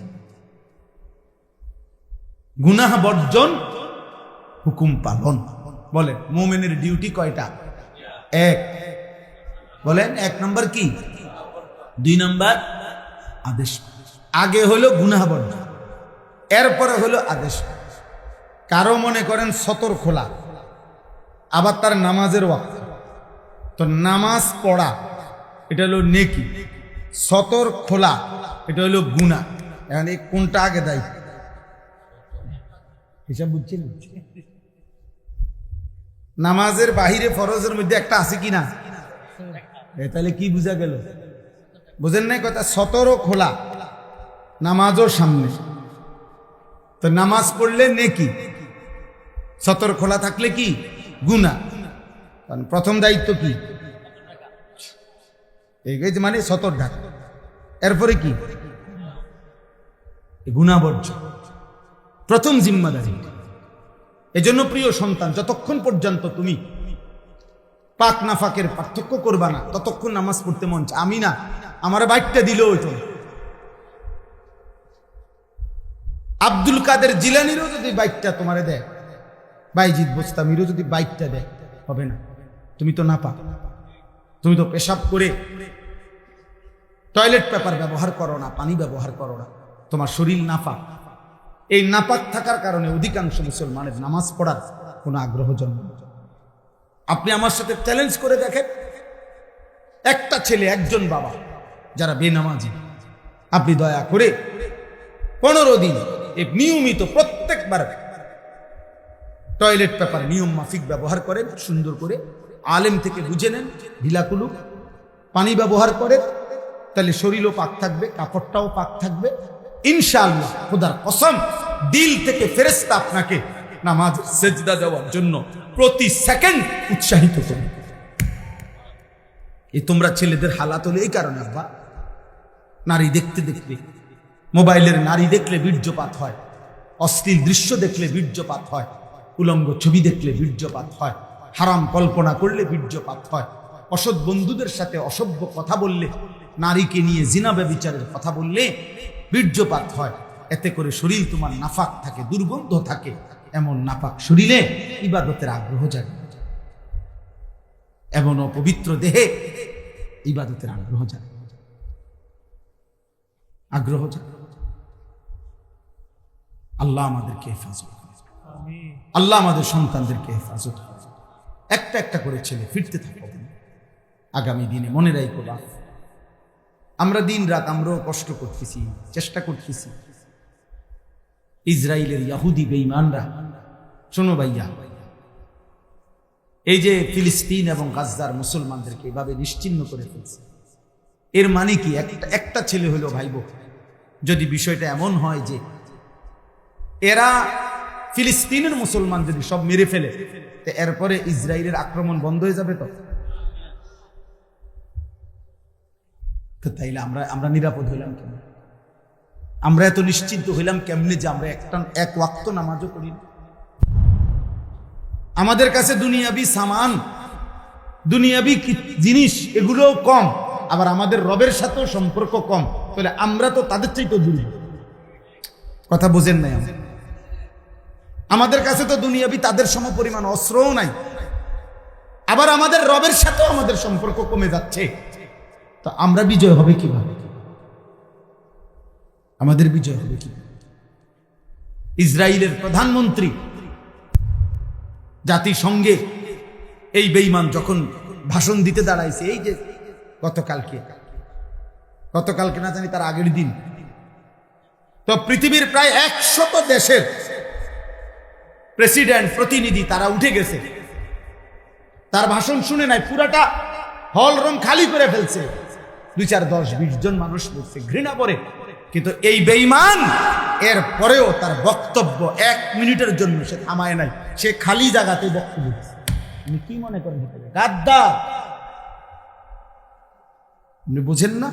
গুনাহ বর্জন, হুকুম পালন। বলেন মুমিনের ডিউটি কয়টা? 1। বলেন 1 নম্বর কি? 2 নম্বর আদেশ। আগে হলো গুনাহ বর্জন, এরপরে হলো আদেশ। কারো মনে করেন সতর খোলা, আবার তার নামাজের ওয়াক্ত, তো নামাজ পড়া এটা হলো নেকি, সতর খোলা এটা হলো গুনাহ। এখন এই কোনটা আগে দেয় হিসাব বুঝছেন? নামাজের বাহিরে ফরজের মধ্যে একটা আছে কিনা? তাহলে কি বুঝা গেল? বুঝেন নাই কথা? সতরও খোলা, নামাজও সামনে, তো নামাজ পড়লে নেকি, সতর খোলা থাকলে কি গুনাহ। কারণ প্রথম দায়িত্ব কি? এই মানে সতর ঢাকা, এরপরে কি গুনাহ বর্জন, প্রথম জিম্মাদারি। এজন্য প্রিয় সন্তান, যতক্ষণ পর্যন্ত তুমি পাক নাফাকের পার্থক্য করবা না, ততক্ষণ নামাজ পড়তে মন চায়। আমি না, আমার বাইকটা দিল ওইটা। আব্দুল কাদের জিলানিরও যদি বাইকটা তোমারে দেয়, বাইজিদ বোস্তামিরও যদি বাইকটা দেয়, হবে না। তুমি তো নাপাক, তুমি তো পেশাব করে টয়লেট পেপার ব্যবহার করো না, পানি ব্যবহার করো না, তোমার শরীর নাপাক। এই নাপাক থাকার কারণে অধিকাংশ মুসলমানের নামাজ পড়ার কোনো আগ্রহ জন্ম। আপনি আমার সাথে চ্যালেঞ্জ করে দেখেন, একটা ছেলে, একজন বাবা যারা বেনামাজি, আপনি দয়া করে 15 দিন নিয়মিত প্রত্যেকবার টয়লেট পেপার নিয়ম মাফিক ব্যবহার করেন, সুন্দর করে আলেম থেকে বুঝে নেন, ঢিলাকুলুক পানি ব্যবহার করেন, তাহলে শরীরও পাক থাকবে, কাপড়টাও পাক থাকবে ইনশাআল্লাহ। খোদার কসম, দিল থেকে ফেরেশতা আপনাকে নামাজ সেজদা দেওয়ার জন্য প্রতি সেকেন্ড উৎসাহিত করবে। এই তোমরা ছেলেদের হালাত হলে এই কারণে, আব্বা নারী দেখতে দেখতে, মোবাইলের নারী দেখলে বীর্যপাত হয়, অশ্লীল দৃশ্য দেখলে বীর্যপাত হয়, উলঙ্গ ছবি দেখলে বীর্যপাত হয়, হারাম কল্পনা করলে বীর্যপাত হয়, অসৎ বন্ধুদের সাথে অসভ্য কথা বললে, নারীকে নিয়ে জিনা ব্যভিচারের কথা বললে বীর্যপাত হয়। এতে করে শরীর তোমার নাফাক থাকে, দুর্গন্ধ থাকে। এমন নাপাক শরীরে ইবাদতের আগ্রহ জাগে, এমন অপবিত্র দেহে ইবাদতের আগ্রহ জাগে, আগ্রহ জাগে। আল্লাহ আমাদেরকে হেফাজত করে, আল্লাহ আমাদের সন্তানদেরকে হেফাজত করে। একটা একটা করে ছেলে ফিরতে থাকবে আগামী দিনে। মনে রাখো বাপ, আমরা দিন রাত আমরাও কষ্ট করতেছি, চেষ্টা করতেছি। ইসরায়েলের ইহুদি বেঈমানরা, শোনো ভাইয়া, এই যে ফিলিস্তিন এবং গাজার মুসলমানদেরকে এভাবে নিশ্চিহ্ন করে ফেলছে, এর মানে কি? একটা ছেলে হলো ভাইব, যদি বিষয়টা এমন হয় যে এরা ফিলিস্তিনের মুসলমান যদি সব মেরে ফেলে, তো এরপরে ইসরায়েলের আক্রমণ বন্ধ হয়ে যাবে। তো তাইলে আমরা নিরাপদ হইলাম কেন? আমরা এত নিশ্চিন্ত হইলাম কেমনে যে আমরা এক ওয়াক্ত নামাজও করি না? আমাদের কাছে দুনিয়াবি সামান, দুনিয়াবি জিনিস এগুলোও কম, আবার আমাদের রবের সাথেও সম্পর্ক কম। তাহলে আমরা তো তাদের চাইতে দূর। কথা বোঝেন নাই? আমাদের কাছে তো দুনিয়াবি তাদের সমপরিমাণ অস্ত্রও নাই, আবার আমাদের রবের সাথেও আমাদের সম্পর্ক কমে যাচ্ছে। তো আমরা বিজয় হবে কিভাবে? আমাদের বিজয় হবে কিভাবে? ইসরায়েলের প্রধানমন্ত্রী জাতিসংঘে এই বেঈমান যখন ভাষণ দিতে দাঁড়াইছে, এই যে গতকালকে না জানি তার আগের দিন, তো পৃথিবীর প্রায় 100 দেশের প্রেসিডেন্ট, প্রতিনিধি তারা উঠে গেছে, তার ভাষণ শুনে নাই, পুরাটা হল রুম খালি করে ফেলছে। 2, 4, 10, 20 জন মানুষ বলছে, ঘৃণা করে। কিন্তু এই বেঈমান এর পরেও তার বক্তব্য 1 মিনিটের জন্য সে থামায় নাই, সে খালি জায়গাতে বক্তব্য দিচ্ছে। আপনি কি মনে করেন? গাদ্দার। আপনি বুঝেন না?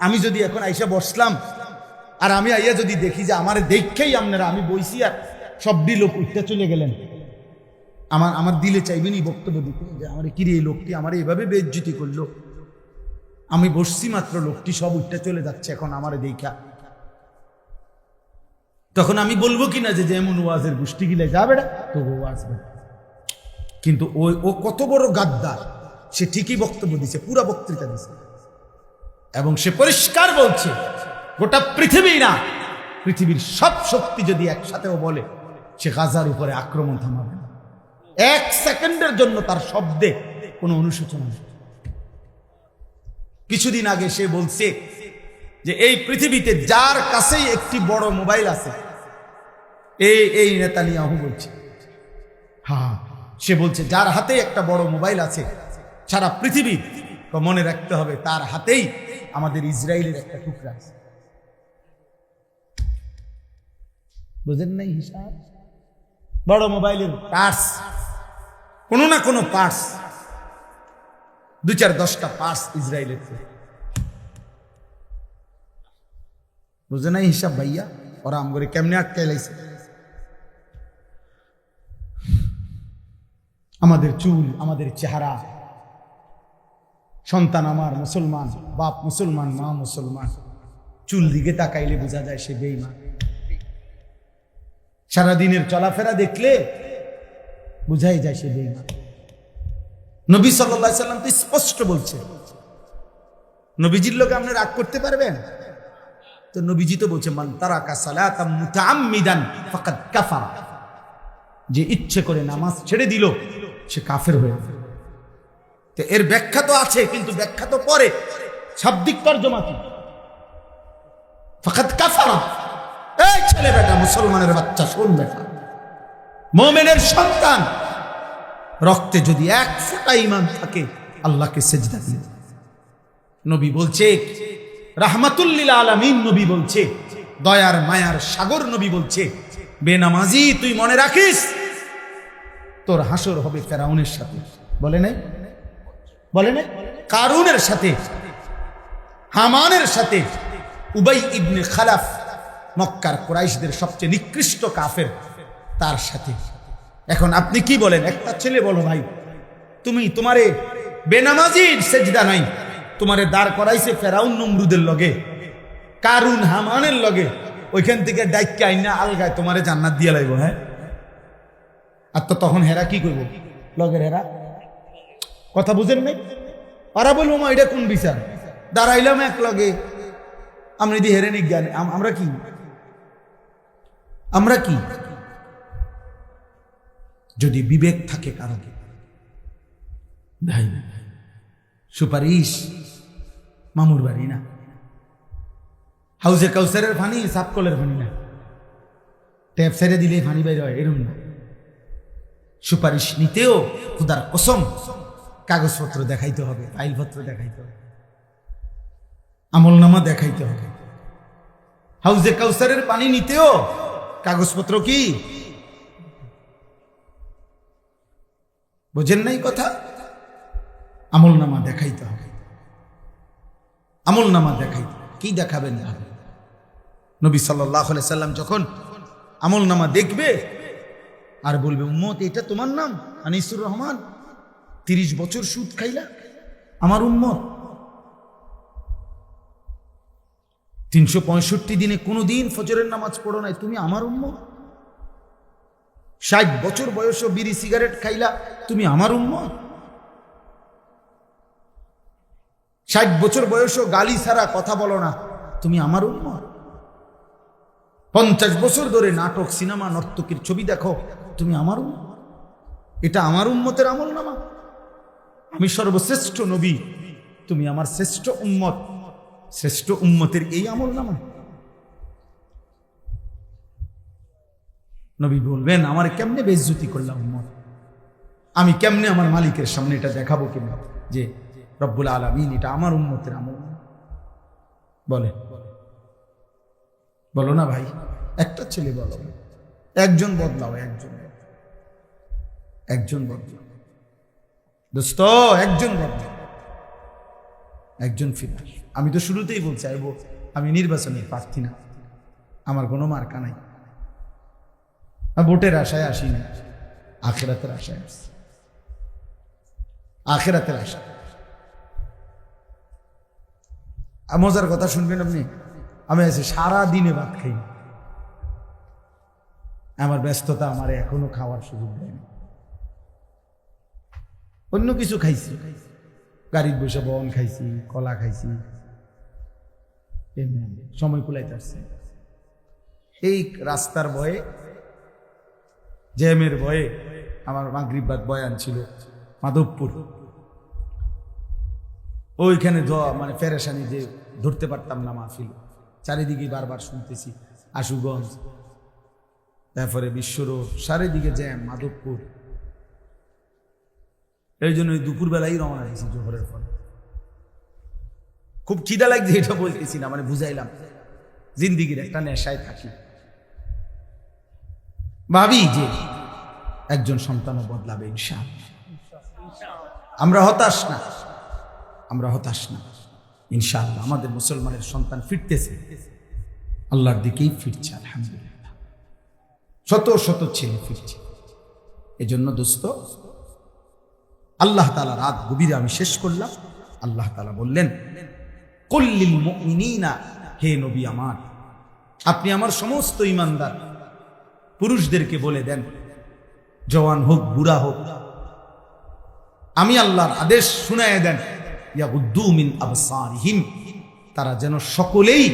আমি যদি এখন আইসা বসলাম, আর আমি আইয়া যদি দেখি যে আমার দেখেই আপনারা, আমি বইছি আর সবটি লোক উঠতে চলে গেলেন, আমার দিলে চাইবেনি বক্তব্য দিতে যে আমার কিরে এই লোকটি আমার এভাবে বেইজ্জতি করলো, আমি বসছি মাত্র, লোকটি সব উঠতে চলে যাচ্ছে এখন আমারে দেখা। তখন আমি বলবো কিনা যে যেমন ওয়াজের গোষ্ঠী গিলে যাবে না তো ওয়াজ। কিন্তু ও কত বড় গাদ্দার, সে ঠিকই বক্তব্য দিছে, পুরা বক্তৃতা দিছে, এবং সে পরিষ্কার বলছে গোটা পৃথিবী না, পৃথিবীর সব শক্তি যদি একসাথেও বলে, সে গাজার উপরে আক্রমণ থামাবে না। 1 সেকেন্ডের জন্য তার শব্দে কোনো অনুশোচনা নেই। কিছুদিন আগে সে বলছে যে এই পৃথিবীতে যার কাছেই একটি বড় মোবাইল আছে, এই নেতানিয়াহু বলছে, হ্যাঁ, সে বলছে যার হাতে একটা বড় মোবাইল আছে সারা পৃথিবী, তো মনে রাখতে হবে তার হাতেই আমাদের ইসরায়েলের একটা টুকরা আছে। বুঝেন নাই হিসাব? বড় মোবাইলের পার্টস, কোনো না কোনো পার্টস, 2, 4, 10টা পার্টস ইসরায়েলের। বুঝে নাই হিসাব ভাইয়া? ওরা আমগরে কেমনে আটকাই লাইছে। আমাদের চুল, আমাদের চেহারা, সন্তান আমার মুসলমান, বাপ মুসলমান, মা মুসলমান, চুল দিকে তাকাইলে বোঝা যায় সে বেঈমান। সারাদিনের চলাফেরা দেখলে বুঝাই যায় সে বেঈমান। নবী সাল্লাল্লাহু আলাইহি সাল্লাম তো স্পষ্ট বলছে, নবীজির লোকে আপনি রাগ করতে পারবেন? তো নবীজি তো বলছে, মান তারাকা সালাতাম মুতাআম্মিদান ফাকাদ কাফারা, যে ইচ্ছে করে নামাজ ছেড়ে দিল সে কাফের হয়ে গেল। তো এর ব্যাখ্যা তো আছে, কিন্তু ব্যাখ্যা তো পরে। শাব্দিক তর্জমা কি? ফাকাদ কাফারা। এই ছেলে বেটা, মুসলমানের বাচ্চা, শোন বেটা, মুমিনের সন্তান, রক্তে যদি এক ফোঁটা ঈমান থাকে আল্লাহকে সিজদা দিন। নবী বলছে, রাহমাতুল লিল আলামিন নবী বলছে, দয়ার মায়ার সাগর নবী বলছে, বেনামাজি তুই মনে রাখিস তোর হাসর হবে ফেরাউনের সাথে। বলে নাই? বলে নাই? কারুনের সাথে, হামানের সাথে, উবাই ইবনে খালাফ, মক্কার কুরাইশদের সবচেয়ে নিকৃষ্ট কাফের, তার সাথে। এখন আপনি কি বলেন? একটা ছেলে বলো ভাই, তুমি তোমারে বেনামাজির সেজদা নাই, তোমারে দাঁড় করাইছে ফেরাউন নমরুদের লগে, কারুন হামানের লগে, ওইখান থেকে ডাইকে আইনা আলগায় তোমারে জান্নাত দিয়ে লাইব। হ্যাঁ, আর তো তখন হেরা কি করবো? লগের হেরা কথা বুঝেন নাই? ওরা বলবো মা এটা কোন বিচার, দাঁড়াইলাম এক লগে, আমরা যদি হেরে নি জ্ঞান, আমরা কি? আমরা কি? যদি বিবেক থাকে কারো ভাই, সুপারিশ মামুর বাড়ি না, হাউজে কাউসারের পানি সাপকলের পানি না, ট্যাপ ছেড়ে দিলে পানি বাইর হয়, এরকম না। সুপারিশ নিতেও খুদার কসম কাগজপত্র দেখাইতে হবে, ফাইলপত্র দেখাইতে হবে, আমলনামা দেখাইতে হবে। হাউজে কাউসারের পানি নিতেও কাগজপত্র কি? বোঝেন নাই কথা? আমলনামা দেখাইতে হবে, আমলনামা দেখাইতে। কি দেখাবেন? নবী সাল্লাল্লাহু আলাইহি সাল্লাম যখন আমলনামা দেখবে আর বলবে, উম্মত এটা তোমার নাম আনিসুর রহমান, 30 বছর সুদ খাইলা, আমার উম্মত, 365 দিনে কোনোদিন ফজরের নামাজ পড়ো নাই, তুমি আমার উম্মত। 60 বছর বয়সে বিড়ি সিগারেট খাইলা, তুমি আমার উম্মত। 60 বছর বয়সে গালি ছাড়া কথা বলো না, তুমি আমার উম্মত। 50 বছর ধরে নাটক, সিনেমা, নর্তকীর ছবি দেখো, তুমি আমার উম্মত। এটা আমার উম্মতের আমলনামা। আমি সর্বশ্রেষ্ঠ নবী, তুমি আমার শ্রেষ্ঠ উম্মত, শ্রেষ্ঠ উম্মতের এই আমলনামা। নবী বলবেন, আমার কেমনে বেইজ্জতি করলাম উম্মত, আমি কেমনে আমার মালিকের সামনে এটা দেখাবো কিনা যে রব্বুল আলামিন এটা আমার উম্মতের আমল। বলে বলো না ভাই, একটা ছেলে বলো, একজন বদলাও, একজন বদলাও দোস্ত, একজন বদলাও, একজন ফিরে। আমি তো শুরুতেই বলছি, আমি নির্বাচনের প্রার্থী না, আমার কোনো মার্কা নাই, ভোটের আশায় আসি না, আখিরাতের আশায় আসছি, আখিরাতের আশা। মজার কথা শুনবেন আপনি, আমি আছি সারা দিনে ভাত খাই, আমার ব্যস্ততা আমার এখনো খাওয়ার সুযোগ দেয়নি। অন্য কিছু খাইছি, গাড়ির বসে বন খাইছি, কলা খাইছি, সময় কুলাইতে আসছে। এই রাস্তার ভয়ে, জ্যামের ভয়ে, আমার মাগরিব বাদ বয়ান ছিল মাধবপুর, ওইখানে মানে পেরেশানি যে ধরতে পারতাম না মাহফিল, চারিদিকে বারবার শুনতেছি আশুগঞ্জ, তারপরে বিশ্বরোড, চারিদিকে জ্যাম, মাধবপুর। এই জন্য দুপুরবেলাই রওনা দিয়েছি জোহরের ফলে। খুব খিদা লাগছে, এটা বলতেছি না, মানে বুঝাইলাম জিন্দিগির একটা নেশায় থাকি। ভাবি যে একজন সন্তানও বদলাবে ইনশাআল্লাহ। আমরা হতাশ না, আমরা হতাশ না, ইনশাআল্লাহ আমাদের মুসলমানের সন্তান ফিরতেছে, আল্লাহর দিকেই ফিরছে, আলহামদুলিল্লাহ। শত শত ছেলে ফিরছে। এজন্য দোস্ত, আল্লাহ তাআলা রাত গভীরে আমি শেষ করলাম। আল্লাহ তাআলা বললেন, কুল্লিল মুমিনিনা, হে নবী আমার, আপনি আমার সমস্ত ঈমানদার পুরুষদেরকে বলে দেন, জওয়ান হোক বুড়া হোক, আমি আল্লাহর আদেশ শুনায় দেন, ইয়াগুদ্দু মিন আবসারিহিম, তারা যেন সকলেই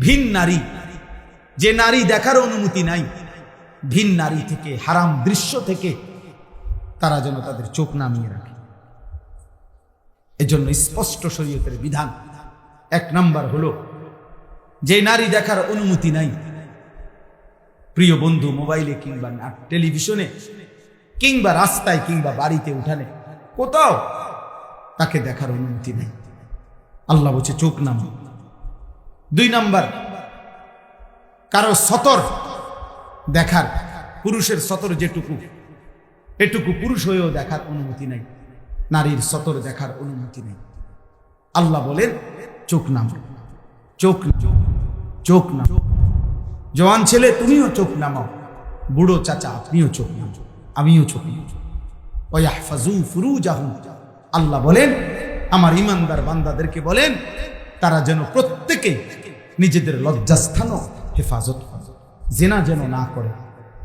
ভিন নারী, যে নারী দেখার অনুমতি নাই, ভিন নারী থেকে, হারাম দৃশ্য থেকে তারা যেন তাদের চোখ নামিয়ে রাখে। এজন্য স্পষ্ট শরীয়তের বিধান। এক নাম্বার হলো, যে নারী দেখার অনুমতি নাই, প্রিয় বন্ধু, মোবাইলে কিংবা টেলিভিশনে কিংবা রাস্তায় কিংবা বাড়িতে উঠানে কোথাও তাকে দেখার অনুমতি নেই। আল্লাহ বলছে চোখ নামাও। 2 নাম্বার, কারো সতর দেখার, পুরুষের সতর যেটুকু এটুকু পুরুষ হয়েও দেখার অনুমতি নেই, নারীর সতর দেখার অনুমতি নেই। আল্লাহ বলেন চোখ নামাও, চোখ নামাও, চোখ নামাও। জওয়ান ছেলে তুমিও চোখ নামাও, বুড়ো চাচা আপনিও চোখ নামাও, আমিও চোখ নামাও। ওয়াহফাজু ফুরুজাহুম, আল্লাহ বলেন আমার ইমানদার বান্দাদেরকে বলেন তারা যেন প্রত্যেকে নিজেদের লজ্জাস্থানও হেফাজত করে, জিনা যেন না করে,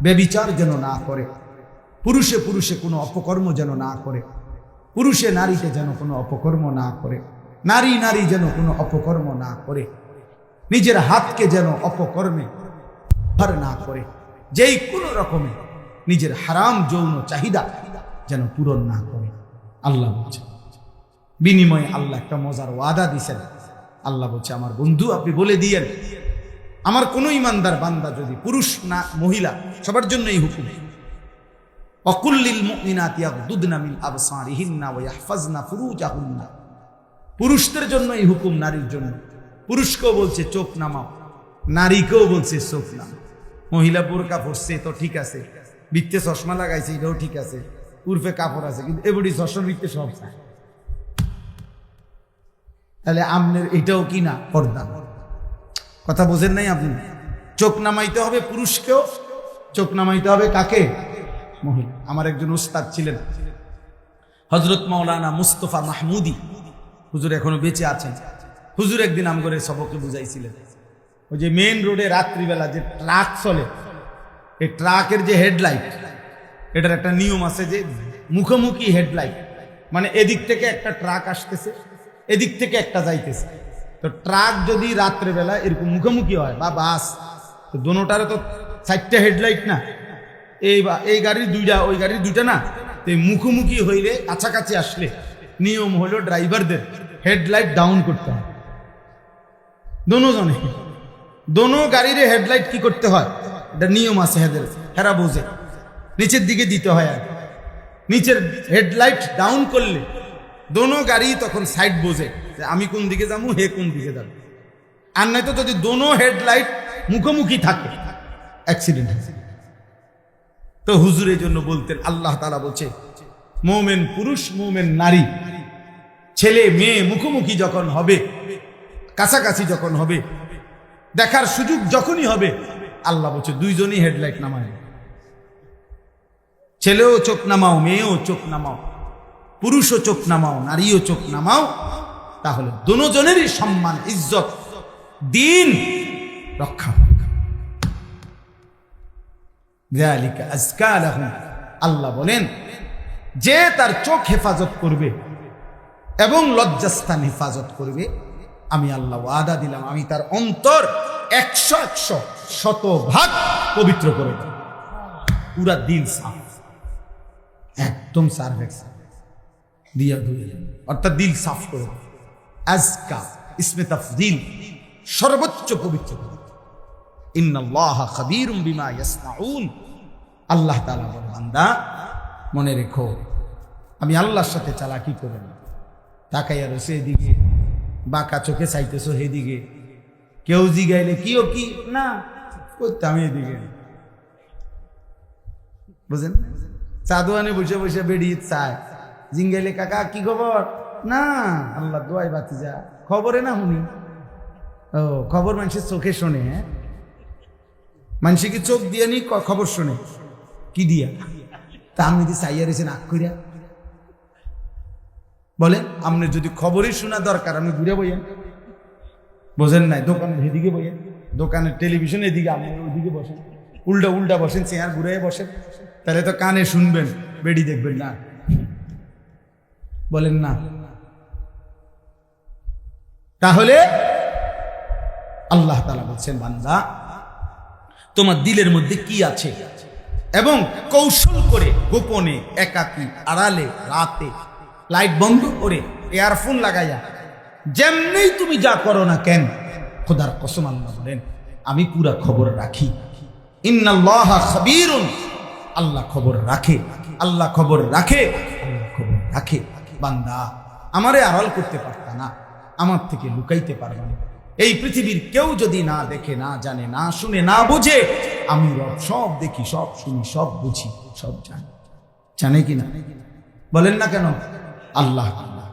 ব্যভিচার যেন না করে, পুরুষে পুরুষে কোনো অপকর্ম যেন না করে, পুরুষে নারীতে যেন কোনো অপকর্ম না করে, নারী নারী যেন কোনো অপকর্ম না করে, নিজের হাতকে যেন অপকর্মে ব্যবহার না করে, যেই কোনো রকমে নিজের হারাম যৌন চাহিদা যেন পূরণ না করে। আল্লাহ বলছে বিনিময়ে আল্লাহ একটা মজার ওয়াদা দিয়েছেন। আল্লাহ বলছে আমার বন্ধু আপনি বলে দিয়েন আমার কোন ইমানদার বান্দা যদি পুরুষ না মহিলা সবার জন্য এই হুকুম, অকুল্লিল মুমিনাতি ইয়াগদুদনা মিন আবসারিহিন্না ওয়া ইয়াহফাজনা ফুরুজাহুন্না, পুরুষদের জন্য এই হুকুম, নারীর জন্য। পুরুষকেও বলছে চোখ নামাও, নারীকেও বলছে চোখ নামাও। মহিলা বোরকা পরছে তো ঠিক আছে, বৃত্তে চশমা লাগাইছে এটাও ঠিক আছে, উর্ফে কাপড় আছে, কিন্তু এবারই চশমা বৃত্তে সব চায়। তাহলে আপনার এটাও কি না পর্দা? কথা বোঝেন নাই আপনি? চোখ নামাইতে হবে পুরুষকেও, চোখ নামাইতে হবে কাকে? মহিলা। আমার একজন উস্তাদ ছিলেন হযরত মাওলানা মুস্তাফা মাহমুদি, হুজুর এখনো বেঁচে আছেন। হুজুর একদিন আমগরে সবকে বুঝাইছিলেন, ওই যে মেইন রোডে রাত্রিবেলা যে ট্রাক চলে, এই ট্রাকের যে হেডলাইট, এটার একটা নিয়ম আছে যে মুখোমুখি হেডলাইট, মানে এদিক থেকে একটা ট্রাক আসতেছে, এদিক থেকে একটা যাইতেছে। তো ট্রাক যদি রাত্রেবেলা এরকম মুখোমুখি হয় বা বাস, তো দোনোটারে তো 4টা হেডলাইট না, এই গাড়ির 2টা ওই গাড়ির 2টা না, তো এই মুখোমুখি হইলে কাছাকাছি আসলে নিয়ম হলো ড্রাইভারদের হেডলাইট ডাউন করতে হয়। দোনোজনে দোনো গাড়ির হেডলাইট কি করতে হয়, এটা নিয়ম আছে হেদের, হেরা বোঝে, নিচের দিকে দিতে হয়। আর নিচের হেডলাইট ডাউন করলে দোনো গাড়ি তখন সাইড বোঝে যে আমি কোন দিকে যাবো, হে কোন দিকে যাবো। আর নয়তো যদি দোনো হেডলাইট মুখোমুখি থাকে অ্যাক্সিডেন্ট হয়। তো হুজুরের জন্য বলতেন, আল্লাহ তাআলা বলছে মুমিন পুরুষ মুমিন নারী, ছেলে মেয়ে মুখোমুখি যখন হবে, কাছাকাছি যখন হবে, দেখার সুযোগ যখনই হবে, আল্লাহ বলছে দুইজনই হেডলাইট নামায়। ছেলেও চোখ নামাও, মেয়েও চোখ নামাও, পুরুষও চোখ নামাও, নারীও চোখ নামাও, তাহলে দুজনেরই সম্মান ইজ্জত দিন রক্ষা হবে। যালিকা আযকা লাহুম, আল্লাহ বলেন যে তার চোখ হেফাজত করবে এবং লজ্জাস্থান হেফাজত করবে, আমি আল্লাহ ওয়াদা দিলাম আমি তার অন্তর 100 শতভাগ পবিত্র করে দেব। পুরা দিল সাফ, একদম সারফেক্স দিয়া ধুয়ে, অর্থাৎ দিল সাফ করে। আজকা ইসমে তাফদীল, সর্বোচ্চ পবিত্র। ইন্নাল্লাহা খাবীরুম বিমা ইয়াসনাউন, আল্লাহ তাআলা বলেন বান্দা মনে রেখো আমি আল্লাহর সাথে চালাকি করব না। তাকাইয়া রয়েছে এদিকে, বাঁকা চোখে চাইতেছো সেদিকে, কেউ জিগাইলে কিও কি না করতাম এদিকে, বুঝেন? চাদুয়ানে বসে বসে বেরিয়ে চায়, জিঙ্গাইলে কাকা কি খবর, না আল্লাহ দোয়াই বাতি যা খবরে না শুনি। ও খবর মানুষের চোখে শোনে, হ্যাঁ মানুষে কি চোখ দিয়ে নি খবর শোনে কি দিয়া? তা আমি যদি চাইয়া রয়েছেন আগ করিয়া বলেন, আপনার যদি খবরই শোনা দরকার আপনি ঘুরে বইয়েন, বোঝেন নাই? দোকানের এদিকে বইয়েন, দোকানের টেলিভিশন এদিকে, আপনি ওইদিকে বসেন, উল্টা উল্টা বসেন, চেয়ার ঘুরে বসেন, তাহলে তো কানে শুনবেন, বেডি দেখবেন না, বলেন না? তাহলে আল্লাহ তাআলা বলছেন বান্দা তোমার দিলের মধ্যে কি আছে, এবং কৌশল করে গোপনে, একাকী, আড়ালে, রাতে, লাইট বন্ধ করে ইয়ারফোন লাগাইয়া যেমনি তুমি যা করো না কেন, খোদার কসম আল্লাহ বলেন আমি পুরা খবর রাখি। ইন্নাল্লাহা খাবীরুন, আল্লাহ খবর রাখে, আল্লাহ খবর রাখে, আল্লাহ খবর রাখে। বান্দা আমারে আড়াল করতে পারতা না, আমার থেকে লুকাইতে পারবা না। এই পৃথিবীর কেউ যদি না দেখে, না জানে, না শুনে, না বুঝে, আমি রব সব দেখি, সব শুনি, সব বুঝি, সব জানি। জানে কি না বলেন না কেন? আল্লাহ আল্লাহ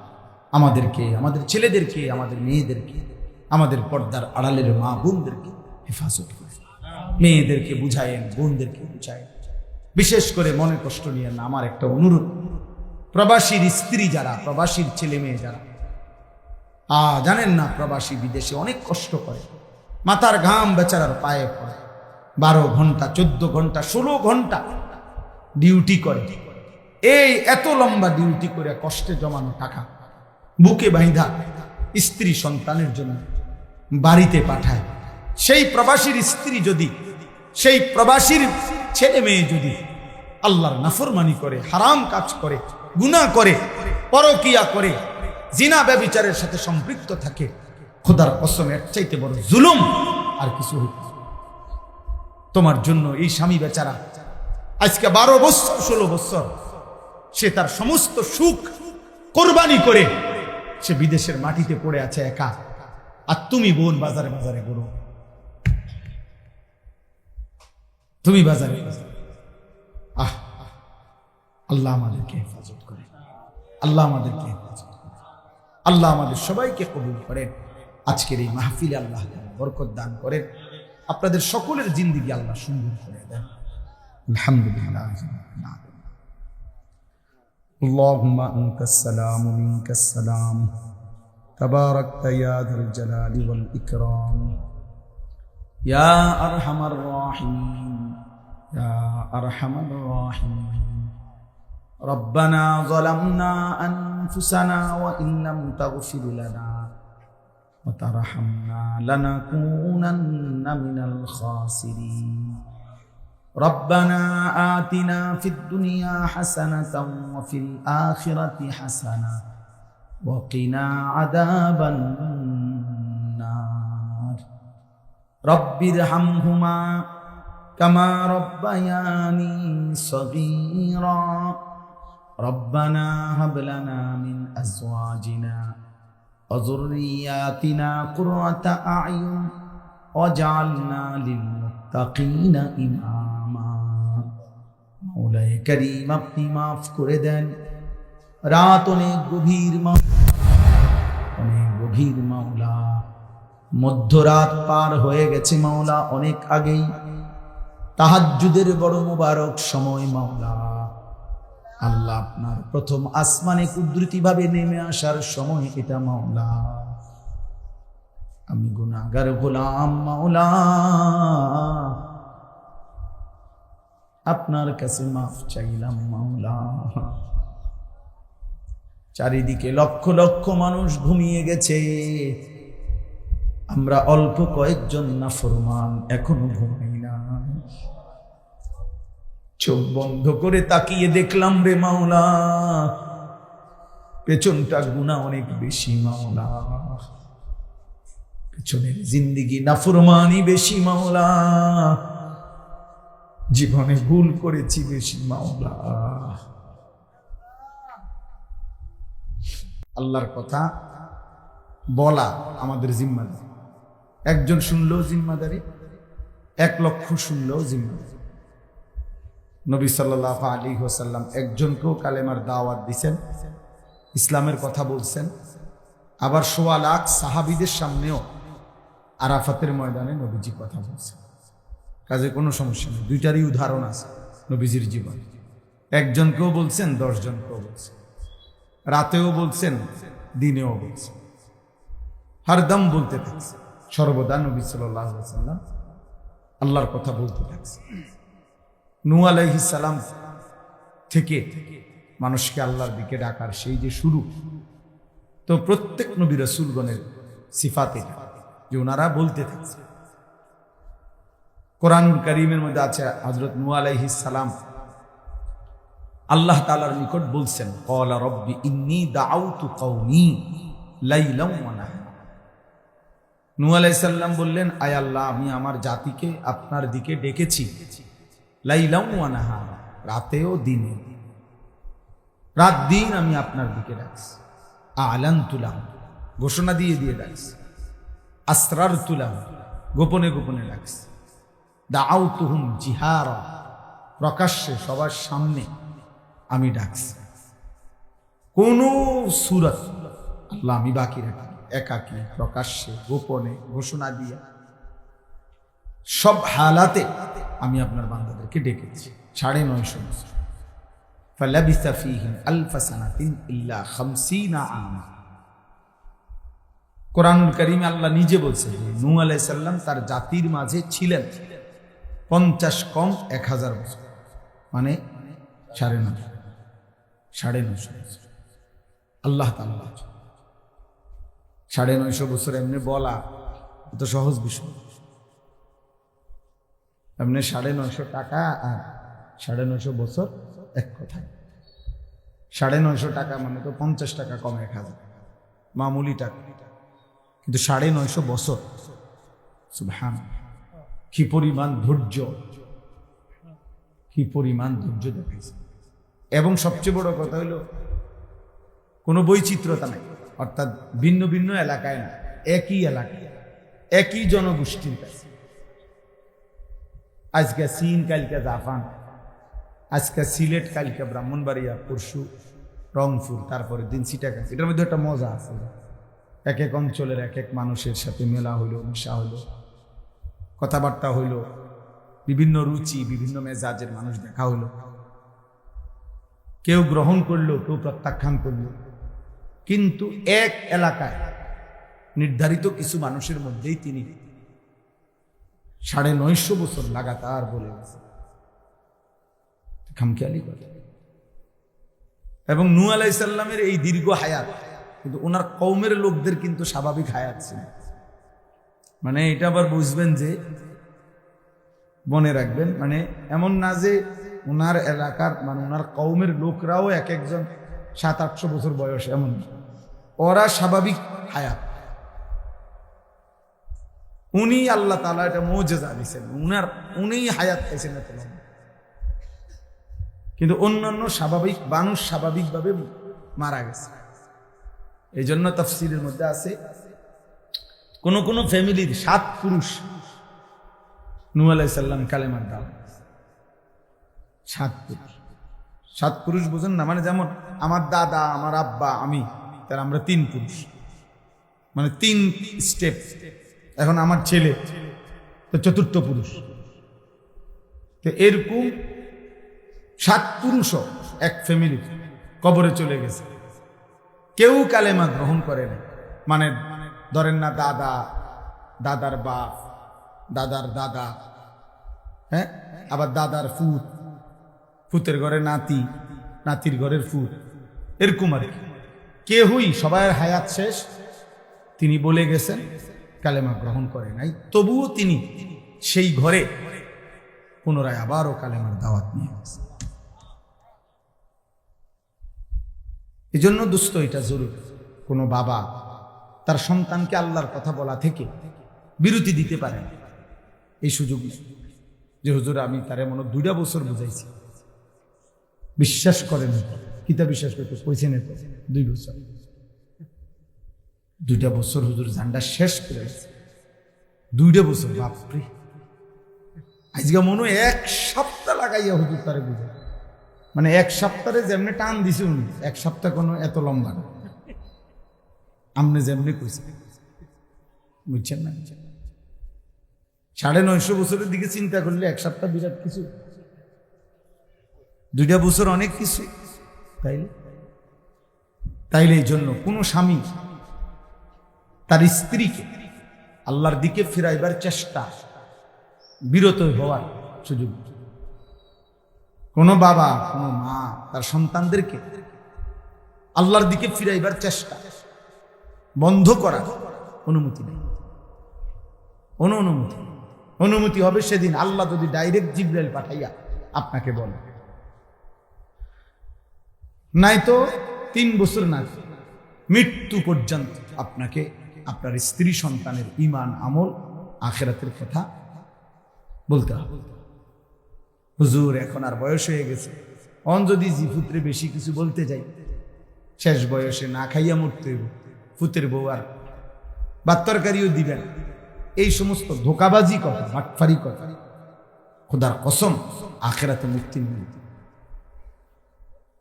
আমাদেরকে, আমাদের ছেলেদেরকে, আমাদের মেয়েদেরকে, আমাদের পর্দার আড়ালের মা বোনদেরকে হেফাজত করে, মেয়েদেরকে বুঝায়েন, বোনদেরকে বুঝায়েন। বিশেষ করে মনে কষ্ট নিয়ে না, আমার একটা অনুরোধ, প্রবাসীর স্ত্রী যারা, প্রবাসীর ছেলে মেয়ে যারা, জানেন না প্রবাসী বিদেশে অনেক কষ্ট করে, মাথার ঘাম বেচারার পায়ে পড়ে, 12 ঘন্টা 14 ঘন্টা 16 ঘন্টা ডিউটি করে। এই এত লম্বা ডিউটি করে কষ্টে জমানো টাকা বুকে বাঁধা স্ত্রী সন্তানের জন্য বাড়িতে পাঠায়। সেই প্রবাসীর স্ত্রী যদি, সেই প্রবাসীর ছেলে মেয়ে যদি আল্লাহর নাফরমানি করে, হারাম কাজ করে, গুনাহ করে, পরকিয়া করে, জিনা ব্যভিচারের সাথে সম্পৃক্ত থাকে, খোদার কসম এর চাইতে বড় জুলুম আর কিছু হইতে। তোমার জন্য এই স্বামী বেচারা আজকে 12 বছর 16 বছর সে তার সমস্ত সুখ কোরবানি করে সে বিদেশের মাটিতে পড়ে আছে একা, আর তুমি বোন বাজারে বাজারে ঘুরো, তুমি বাজারে বাজারে। আল্লাহ আমাদেরকে হেফাজত করে, আল্লাহ আমাদেরকে হেফাজত করে, আল্লাহ আমাদের সবাইকে কবুল করেন। আজকের এই মাহফিলে আল্লাহ বরকত দান করেন, আপনাদের সকলের জিন্দেগি আল্লাহ সুন্দর করে দেন। আলহামদুলিল্লাহ। اللهم أنت السلام منك السلام تباركت يا ذا الجلال والإكرام يا أرحم الراحمين يا أرحم الراحمين ربنا ظلمنا أنفسنا وإن لم تغفر لنا وترحمنا لنكونن من الخاسرين ربنا آتنا في الدنيا حسنة وفي الآخرة حسنة وقنا عذاب النار رب ارحمهما كما ربياني صغيرا ربنا هب لنا من أزواجنا وذرياتنا قرة أعين واجعلنا للمتقين إماما মওলায়ে কারীম আপনি মাফ করে দেন। রাত অনেক গভীর, অনেক গভীর মাওলা, মধ্যরাত পার হয়ে গেছে মাওলা, অনেক আগেই তাহাজ্জুদের বড় মুবারক সময় মাওলা। আল্লাহ আপনার প্রথম আসমানে কুদরতি ভাবে নেমে আসার সময় এটা মাওলা। আমি গুনাহগার গোলাম মাওলা, আপনার কাছে মাফ চাইলাম মাওলা। চারিদিকে লক্ষ লক্ষ মানুষ ঘুমিয়ে গেছে, আমরা অল্প কয়েকজন নাফরমান এখনো ঘুমাই না। চোখ বন্ধ করে তাকিয়ে দেখলাম রে মাওলা, পেছনটা গুনাহ অনেক বেশি মাওলা, পেছনের জিন্দেগি নাফরমানি বেশি মাওলা, জীবনে ভুল করেছি বেশি মাওলা। আল্লাহর কথা বলা আমাদের জিম্মাদারি। একজন শুনলেও জিম্মাদারি, 1 লক্ষ শুনলেও জিম্মাদারি। নবী সাল্লাল্লাহু আলাইহি ওয়াসাল্লাম একজনকেও কালেমার দাওয়াত দিয়েছেন, ইসলামের কথা বলছেন। আবার 1.25 লাখ সাহাবীদের সামনেও আরাফাতের ময়দানে নবীজি কথা বলছেন। কাজে কোনো সমস্যা নেই, দুইটারই উদাহরণ আছে নবীজির জীবনে। একজনকেও বলছেন, 10 জনকেও বলছেন, রাতেও বলছেন, দিনেও বলছেন, হরদম বলতে থাকছে। সর্বদা নবী সাল্লাল্লাহু আলাইহি ওয়াসাল্লাম আল্লাহর কথা বলতে থাকছে। নূহ আলাইহিস সালাম থেকে মানুষকে আল্লাহর দিকে ডাকার সেই যে শুরু, তো প্রত্যেক নবী রাসূলগণের সিফাত এটা যে ওনারা বলতে থাকছে। কোরআনুল কারীমের মধ্যে আছে হযরত নূহ আলাইহিস সালাম আল্লাহ তাআলার নিকট বলছেন, ক্বালা রব্বি ইন্নী দাআউতু কওমি লাইলাম ওয়া নাহারা। নূহ আলাইহিস সালাম বললেন, আয় আল্লাহ, আমি আমার জাতিকে আপনার দিকে ডেকেছি লাইলাম ওয়া নাহারা, রাতেও দিনে, রাত দিন আমি আপনার দিকে ডাকছি। আ'লানতু লাহুম, ঘোষণা দিয়ে দিয়ে ডাকছি। আসরারতু লাহুম, গোপনে গোপনে ডাকছি। দাআউতুহুম জিহারা, প্রকাশ্যে সবার সামনে আমি ডাকছি। কোন সূরত আল্লাহ আমি বাকি রাখি, একাকী, প্রকাশ্যে, গোপনে, ঘোষণা দিয়ে, সব হালাতে আমি আপনার বান্দাদেরকে ডেকেছি। 950 বছর। ফালাবিসা ফীহিম আলফা সানাতিন ইল্লা 50 আমা। কোরআনুল কারীমে আল্লাহ নিজে বলছেন নূহ আলাইহিস সালাম তার জাতির মাঝে ছিলেন 50 কম 1000 বছর, মানে 950 বছর। আল্লাহ তাআলা 950 বছর এমনি বলা এত সহজ বিষয়। এমনি 950 টাকা আর 950 বছর এক কথা। 950 টাকা মানে তো 50 টাকা কম 1000, মামুলি টাকা। কিন্তু 950 বছর, সুবহানাল্লাহ, কি পরিমাণ ধৈর্য, কি পরিমাণ ধৈর্য দেখাইছে। এবং সবচেয়ে বড় কথা হলো কোনো বৈচিত্র্যতা নাই, অর্থাৎ ভিন্ন ভিন্ন এলাকায় না, একই এলাকায়, একই জনগোষ্ঠীর কাছে। আজকে চীন, কালকে জাপান, আজকে সিলেট, কালকে ব্রাহ্মণবাড়িয়া, পরশু রংপুর, তারপরে দিন চিটাগাং। এটার মধ্যে একটা মজা আছে, এক এক অঞ্চলের এক এক মানুষের সাথে মেলা হইলো, মিশা হইলো, কথাবার্তা হইল, বিভিন্ন রুচি, বিভিন্ন মেজাজের মানুষ দেখা হইল। কেউ গ্রহণ করলো, কেউ প্রত্যাখ্যান করলো, কিন্তু এক এলাকায় নির্ধারিত কিছু মানুষের মধ্যেই তিনি 950 বছর লাগাতার বলে গেছে। খামখেয়ালি কথা। এবং নূহ আলাইহিস সালামের এই দীর্ঘ হায়াত, কিন্তু ওনার কওমের লোকদের কিন্তু স্বাভাবিক হায়াত ছিল। মানে এটা আবার বুঝবেন যে, মনে রাখবেন, মানে এমন না যে ওনার এলাকার, মানে ওনার কওমের লোকরাও এক একজন 700-800 বছর বয়স, এমন ওরা স্বাভাবিক হায়াত। উনি আল্লাহ তাআলা এটা মুজিজা দিয়েছেন, উনি হায়াত পাইছেন এত লম্বা। কিন্তু অন্যান্য স্বাভাবিক মানুষ স্বাভাবিকভাবে মারা গেছে। এই জন্য তাফসীরের মধ্যে আছে, কোন কোন ফ্যামিলির 7 পুরুষ নূহ আলাইহিস সালাম কালেমার দাওয়াত। 7 পুরুষ বুঝেন না, মানে যেমন আমার দাদা, আমার আব্বা, আমি, তার আমরা 3 পুরুষ, মানে 3 স্টেপ। এখন আমার ছেলে তো 4th পুরুষ। তো এরকম 7 পুরুষও এক ফ্যামিলি কবরে চলে গেছে, কেউ কালেমা গ্রহণ করে না। মানে ধরেন না, দাদা, দাদার বাপ, দাদার দাদা, হ্যাঁ, আবার দাদার ফুত, ফুতের ঘরে নাতি, নাতির ঘরের ফুত, এরকম আর কি। কেউই, সবার হায়াত শেষ, তিনি বলে গেছেন, কালেমা গ্রহণ করে নাই। তবুও তিনি সেই ঘরে পুনরায় আবারও কালেমার দাওয়াত নিয়ে গেছেন। এই জন্য দোস্ত, এটা জরুরি। কোনো বাবা তার সন্তানকে আল্লাহর কথা বলা থেকে বিরতি দিতে পারে না, এই সুযোগ নেই যে হুজুর আমি তার এমন 2টা বছর বুঝাইছি, বিশ্বাস করেন। কিতা বিশ্বাস করতে কইছেন? 2 বছর, 2টা বছর হুজুর ঝান্ডা শেষ করে গেছে। 2টা বছর, বাপরে। আজকে মনে হয় 1 সপ্তাহ লাগাইয়া হুজুর তারে বুঝে, মানে 1 সপ্তাহে যেমনি টান দিছে উনি, 1 সপ্তাহ কোনো এত লম্বা না, আমনে যেমনি কইছে, বুঝছেন না? 950 বছরের দিকে চিন্তা করলে 1 সপ্তাহ বিরাট কিছু, 2টা বছর অনেক কিছু। তাইলে এই জন্য কোনো স্বামী তার স্ত্রীকে আল্লাহর দিকে ফিরাইবার চেষ্টা, বিরত হওয়ার সুযোগ। কোনো বাবা, কোনো মা তার সন্তানদেরকে আল্লাহর দিকে ফিরাইবার চেষ্টা বন্ধ করার অনুমতি নেই। অনুমতি হবে সেদিন আল্লাহ যদি ডাইরেক্ট জিবরাইল পাঠাইয়া আপনাকে বলে, নাই তো 3 বছর না, মৃত্যু পর্যন্ত আপনাকে আপনার স্ত্রী সন্তানের ঈমান আমল আখিরাতের কথা বলতে হবে। হুজুর এখন আর বয়স হয়ে গেছে, অন যদি জি পুত্রে বেশি কিছু বলতে যাই, শেষ বয়সে না খাইয়া মরতে হইব, পুতের বউ আর ভাত তরকারিও দিবেন, এই সমস্ত ধোকাবাজি কথা, বাটফারি কথা, খোদার কসম আখিরাতে মুক্তি নেই।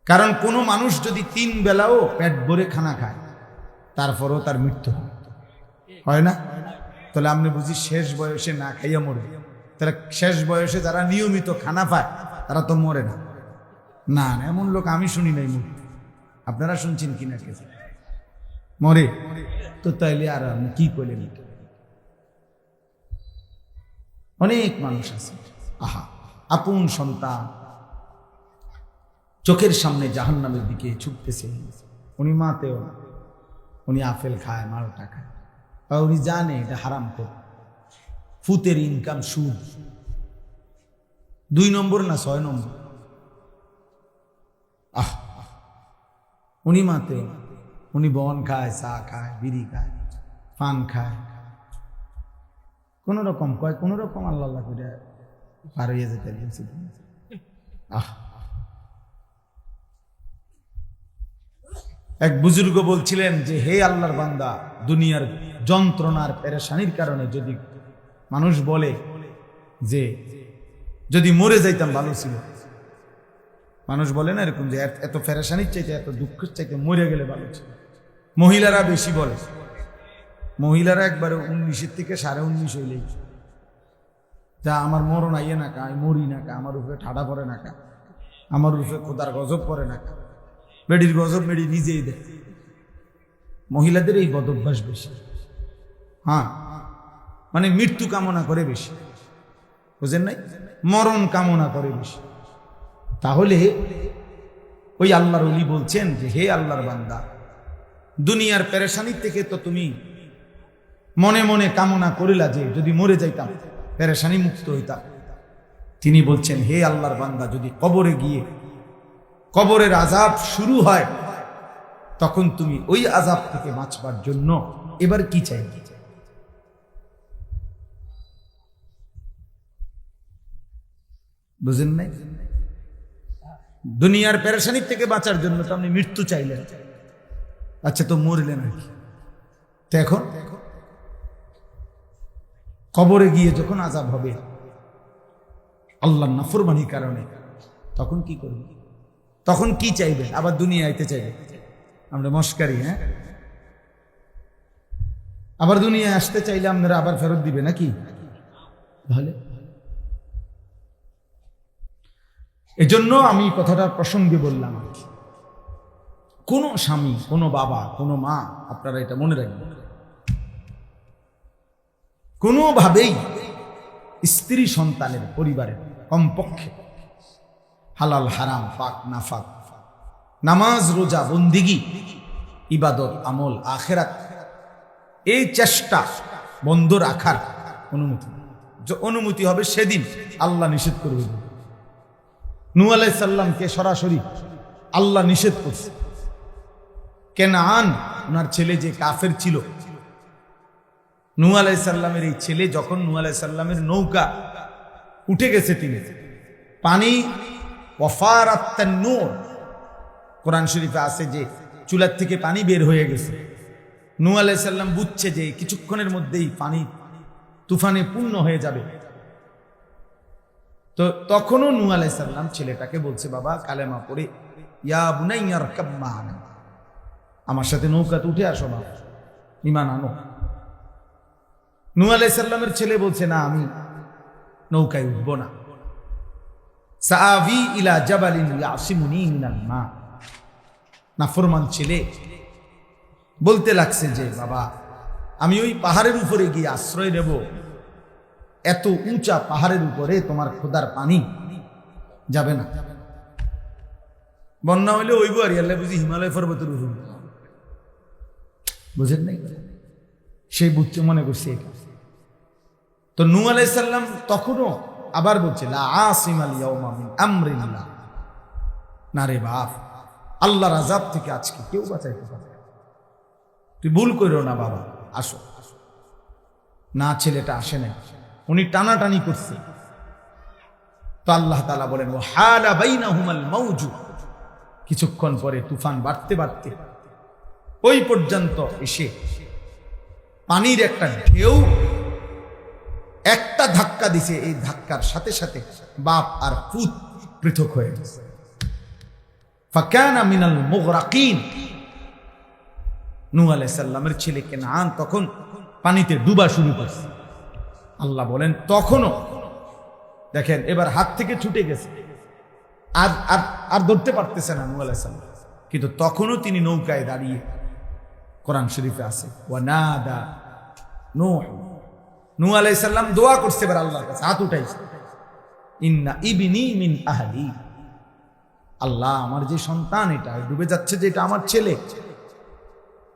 কারণ কোনো মানুষ যদি 3 বেলাও পেট ভরে খানা খায়, তারপরও তার মৃত্যু হয় না, তাহলে আপনি বুঝি শেষ বয়সে না খাইয়া মরবে। তাহলে শেষ বয়সে যারা নিয়মিত খানা পায় তারা তো মরে না। না না, এমন লোক আমি শুনি নাই মরতে। আপনারা শুনছেন কিনা কে মরে? তো তাইলে আর আপনি কি করলেন? অনেক মানুষ আছে, আহা, আপন সন্তান চোখের সামনে জাহান্নামের দিকে ছুটতেছে, উনি মাতেও না, উনি আপেল খায়, মালটা খায়, আর উনি জানে এটা হারাম করে। ফুতের ইনকাম সুদ, 2 নম্বর না 6 নম্বর। আহ, উনি মাতেও না, উনি বন খায়, চা খায়, বিড়ি খায়, পান খায়, কোন রকম কয়, কোন রকম আল্লাহ আল্লাহ করে পার হইয়া যেতে। আহ, এক বুজুর্গ বলছিলেন যে হে আল্লাহর বান্দা, দুনিয়ার যন্ত্রণার পেরেশানির কারণে যদি মানুষ বলে যে যদি মরে যাইতাম ভালো ছিল, মানুষ বলে না এরকম যে এত পেরেশানির চাইতে, এত দুঃখের চাইতে মরে গেলে ভালো ছিল। মহিলারা বেশি বলে, মহিলারা একবারে 19 থেকে 19.5 হইলেই যা আমার মরণ আইয়ে না কা, আমি মরি না কা, আমার উপরে ঠাডা পড়ে না কা, আমার উপরে খোদার গজব পড়ে না কা, বেডির গজব বেডি নিজেই দেয়। মহিলাদের এই বদ অভ্যাস বেশি। হ্যাঁ, মানে মৃত্যু কামনা করে বেশি, বুঝেন নাই, মরণ কামনা করে বেশি। তাহলে ওই আল্লাহর ওলি বলছেন যে হে আল্লাহর বান্দা, দুনিয়ার পেরেশানি থেকে তো তুমি মনে মনে কামনা করিলা যে যদি মরে যাইতাম, পেরেশানি মুক্ত হইতাম। তিনি বলছেন হে আল্লাহর বান্দা, যদি কবরে গিয়ে কবরের আযাব শুরু হয়, তখন তুমি ওই আযাব থেকে বাঁচবার জন্য এবার কি চাই? বুঝেন নাই? দুনিয়ার পেরেশানি থেকে বাঁচার জন্য তো আপনি মৃত্যু চাইলেন, আচ্ছা তো মরলেন আর কি। তো এখন কবরে গিয়ে যখন আযাব হবে আল্লাহর নাফরমানির কারণে, তখন কি করবেন? তখন কি চাইবেন? আবার দুনিয়া আইতে চাইবেন? আমরা মস্কারি, হ্যাঁ, আবার দুনিয়ায় আসতে চাইলে আপনারা আবার ফেরত দিবে নাকি? তাহলে এজন্য আমি কথাটা প্রসঙ্গে বললাম আর কি। কোনো স্বামী, কোনো বাবা, কোনো মা, আপনারা এটা মনে রাখবেন, কোনোভাবেই স্ত্রী সন্তানের, পরিবারের কমপক্ষে হালাল হারাম, পাক নাফাক, নামাজ রোজা বন্দিগি, ইবাদত আমল আখিরাত, এই চেষ্টা বন্ধ রাখার অনুমতি, যে অনুমতি হবে সেদিন আল্লাহ নিষেধ করবে। নূহ আলাইহিস সালামকে সরাসরি আল্লাহ নিষেধ করছে। কেনান, ওনার ছেলে যে কাফের ছিল, নূহ আলাইহিস সালামের এই ছেলে যখন নূহ আলাইহিস সালামের নৌকা উঠে গেছে, তিনি পানি ওয়াফারাত তান্নুর, কোরআন শরীফে আছে যে চুলার থেকে পানি বের হয়ে গেছে। নূহ আলাইহিস সালাম বুঝছে যে কিছুক্ষণের মধ্যেই পানি তুফানে পূর্ণ হয়ে যাবে। তো তখনও নূহ আলাইহিস সালাম ছেলেটাকে বলছে, বাবা কালেমা পড়ে ইয়া বুনাইয়া রকাব মা'ানা, আমার সাথে নৌকাতে উঠে আসো, বাবা ঈমান আনো। নূহ আলাইহিস সালামের ছেলে বলছে, না আমি নৌকায় উঠবো না, সাআবি ইলা জাবালিন ইয়াসিমুনি মিনাল মা। নাফরমান ছেলে বলতে লাগছে যে বাবা আমি ওই পাহাড়ের উপরে গিয়ে আশ্রয় নেব, এত উঁচা পাহাড়ের উপরে তোমার খোদার পানি যাবে না। বন্যা হইলে ওইব আর আল্লাহ বুঝি হিমালয় পর্বতের উপর, বুঝেন নাই? সেই বুঝতে মনে করছে এটা। তো নূহ আলাইহিস সালাম তখনও আবার বলছে লা আসিমাল ইয়াউমা মিন আমরিল্লাহ, না রে বাপ, আল্লাহর আযাব থেকে আজকে কেউ বাঁচাইতে পারবে না। তুই ভুল করিও না বাবা, আসো। না, ছেলেটা আসে না, উনি টানাটানি করছে। তো আল্লাহ তাআলা বলেন ওয়া হালা বাইনাহুমাল মাউজু, কিছুক্ষণ পরে তুফান বাড়তে বাড়তে ওই পর্যন্ত এসে পানির একটা ঢেউ একটা ধাক্কা দিছে, এই ধাক্কার সাথে সাথে বাপ আর পুত পৃথক হয়ে গেছে। ফাকানা মিনাল মুগরাকিন, নূহ আলাইহিস সালামের ছেলে কেনান তখন পানিতে ডুবা শুরু করছে। আল্লাহ বলেন তখনও দেখেন এবার হাত থেকে ছুটে গেছে, আর আর আর ধরতে পারতেছে না নূহ আলাইহিস সালাম, কিন্তু তখনও তিনি নৌকায় দাঁড়িয়ে, কোরআন শরীফে আছে ওয়ানাদা নূহ আলাইহিস সালাম দোয়া করছে এবার আল্লাহর কাছে, হাত উঠাইছে, ইন্না ইবনি মিন আহলি, আল্লাহ আমার যে সন্তান এটা ডুবে যাচ্ছে, যে এটা আমার ছেলে,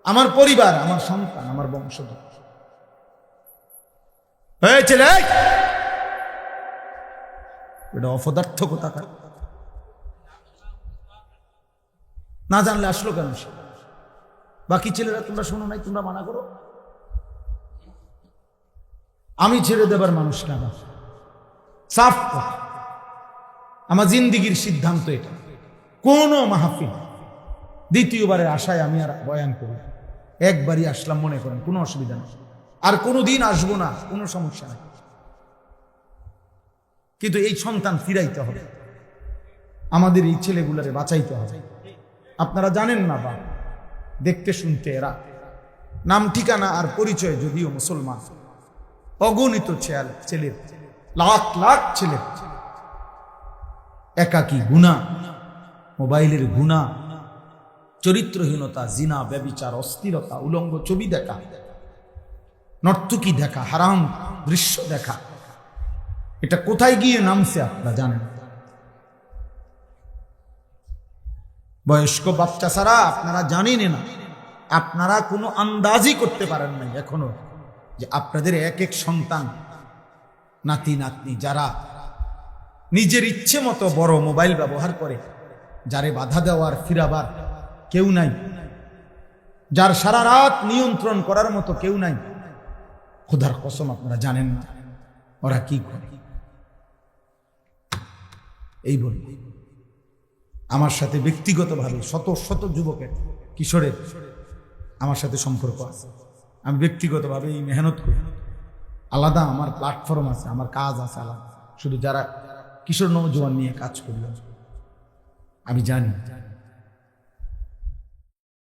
আমার পরিবার, আমার সন্তান, আমার বংশধর। এই ছেলে, এটা অপদার্থ কোথাকার, না জানলে আসলো কেন সে? বাকি ছেলেরা তোমরা শোনো নাই, তোমরা মানা করো, আমি ছেড়ে দেবার মানুষ না, সাফ কথা। আমার জিন্দিগির সিদ্ধান্ত এটা, কোন মাহফিল দ্বিতীয়বারের আশায় আমি আর বয়ান করি, একবারই আসলাম মনে করেন, কোনো অসুবিধা নেই, আর কোনোদিন আসবো না, কোনো সমস্যা নেই, কিন্তু এই সন্তান ফিরাইতে হবে, আমাদের এই ছেলেগুলারে বাঁচাইতে হবে। আপনারা জানেন না বা দেখতে শুনতে এরা নাম ঠিকানা আর পরিচয় যদিও মুসলমান, অগণিত ছেলে, লাখ লাখ ছেলে একাকী, গুনাহ, মোবাইলের গুনাহ, চরিত্রহীনতা, জিনা, ব্যভিচার, অস্থিরতা, উলঙ্গ ছবি দেখা, নর্তকী দেখা, হারাম দৃশ্য দেখা, এটা কোথায় গিয়ে নামছে আপনারা জানেন? বয়স্ক বাচ্চা ছাড়া আপনারা জানেন না, আপনারা কোনো আন্দাজই করতে পারেন নাই এখনো যে আপনাদের এক এক সন্তান, নাতি নাতনি, যারা নিজের ইচ্ছে মতো বড় মোবাইল ব্যবহার করে, যারে বাধা দেওয়ার ফিরাবার কেউ নাই, যার সারা রাত নিয়ন্ত্রণ করার মতো কেউ নাই, খোদার কসম আপনারা জানেন না ওরা কি করে। এই বলি আমার সাথে ব্যক্তিগতভাবে শত শত যুবকের, কিশোরের আমার সাথে সম্পর্ক আছে, আমি ব্যক্তিগতভাবে এই মেহনত করি, আলাদা আমার প্ল্যাটফর্ম আছে, আমার কাজ আছে আলাদা, শুধু যারা কিশোর নওজোয়ান নিয়ে কাজ করি আমি জানি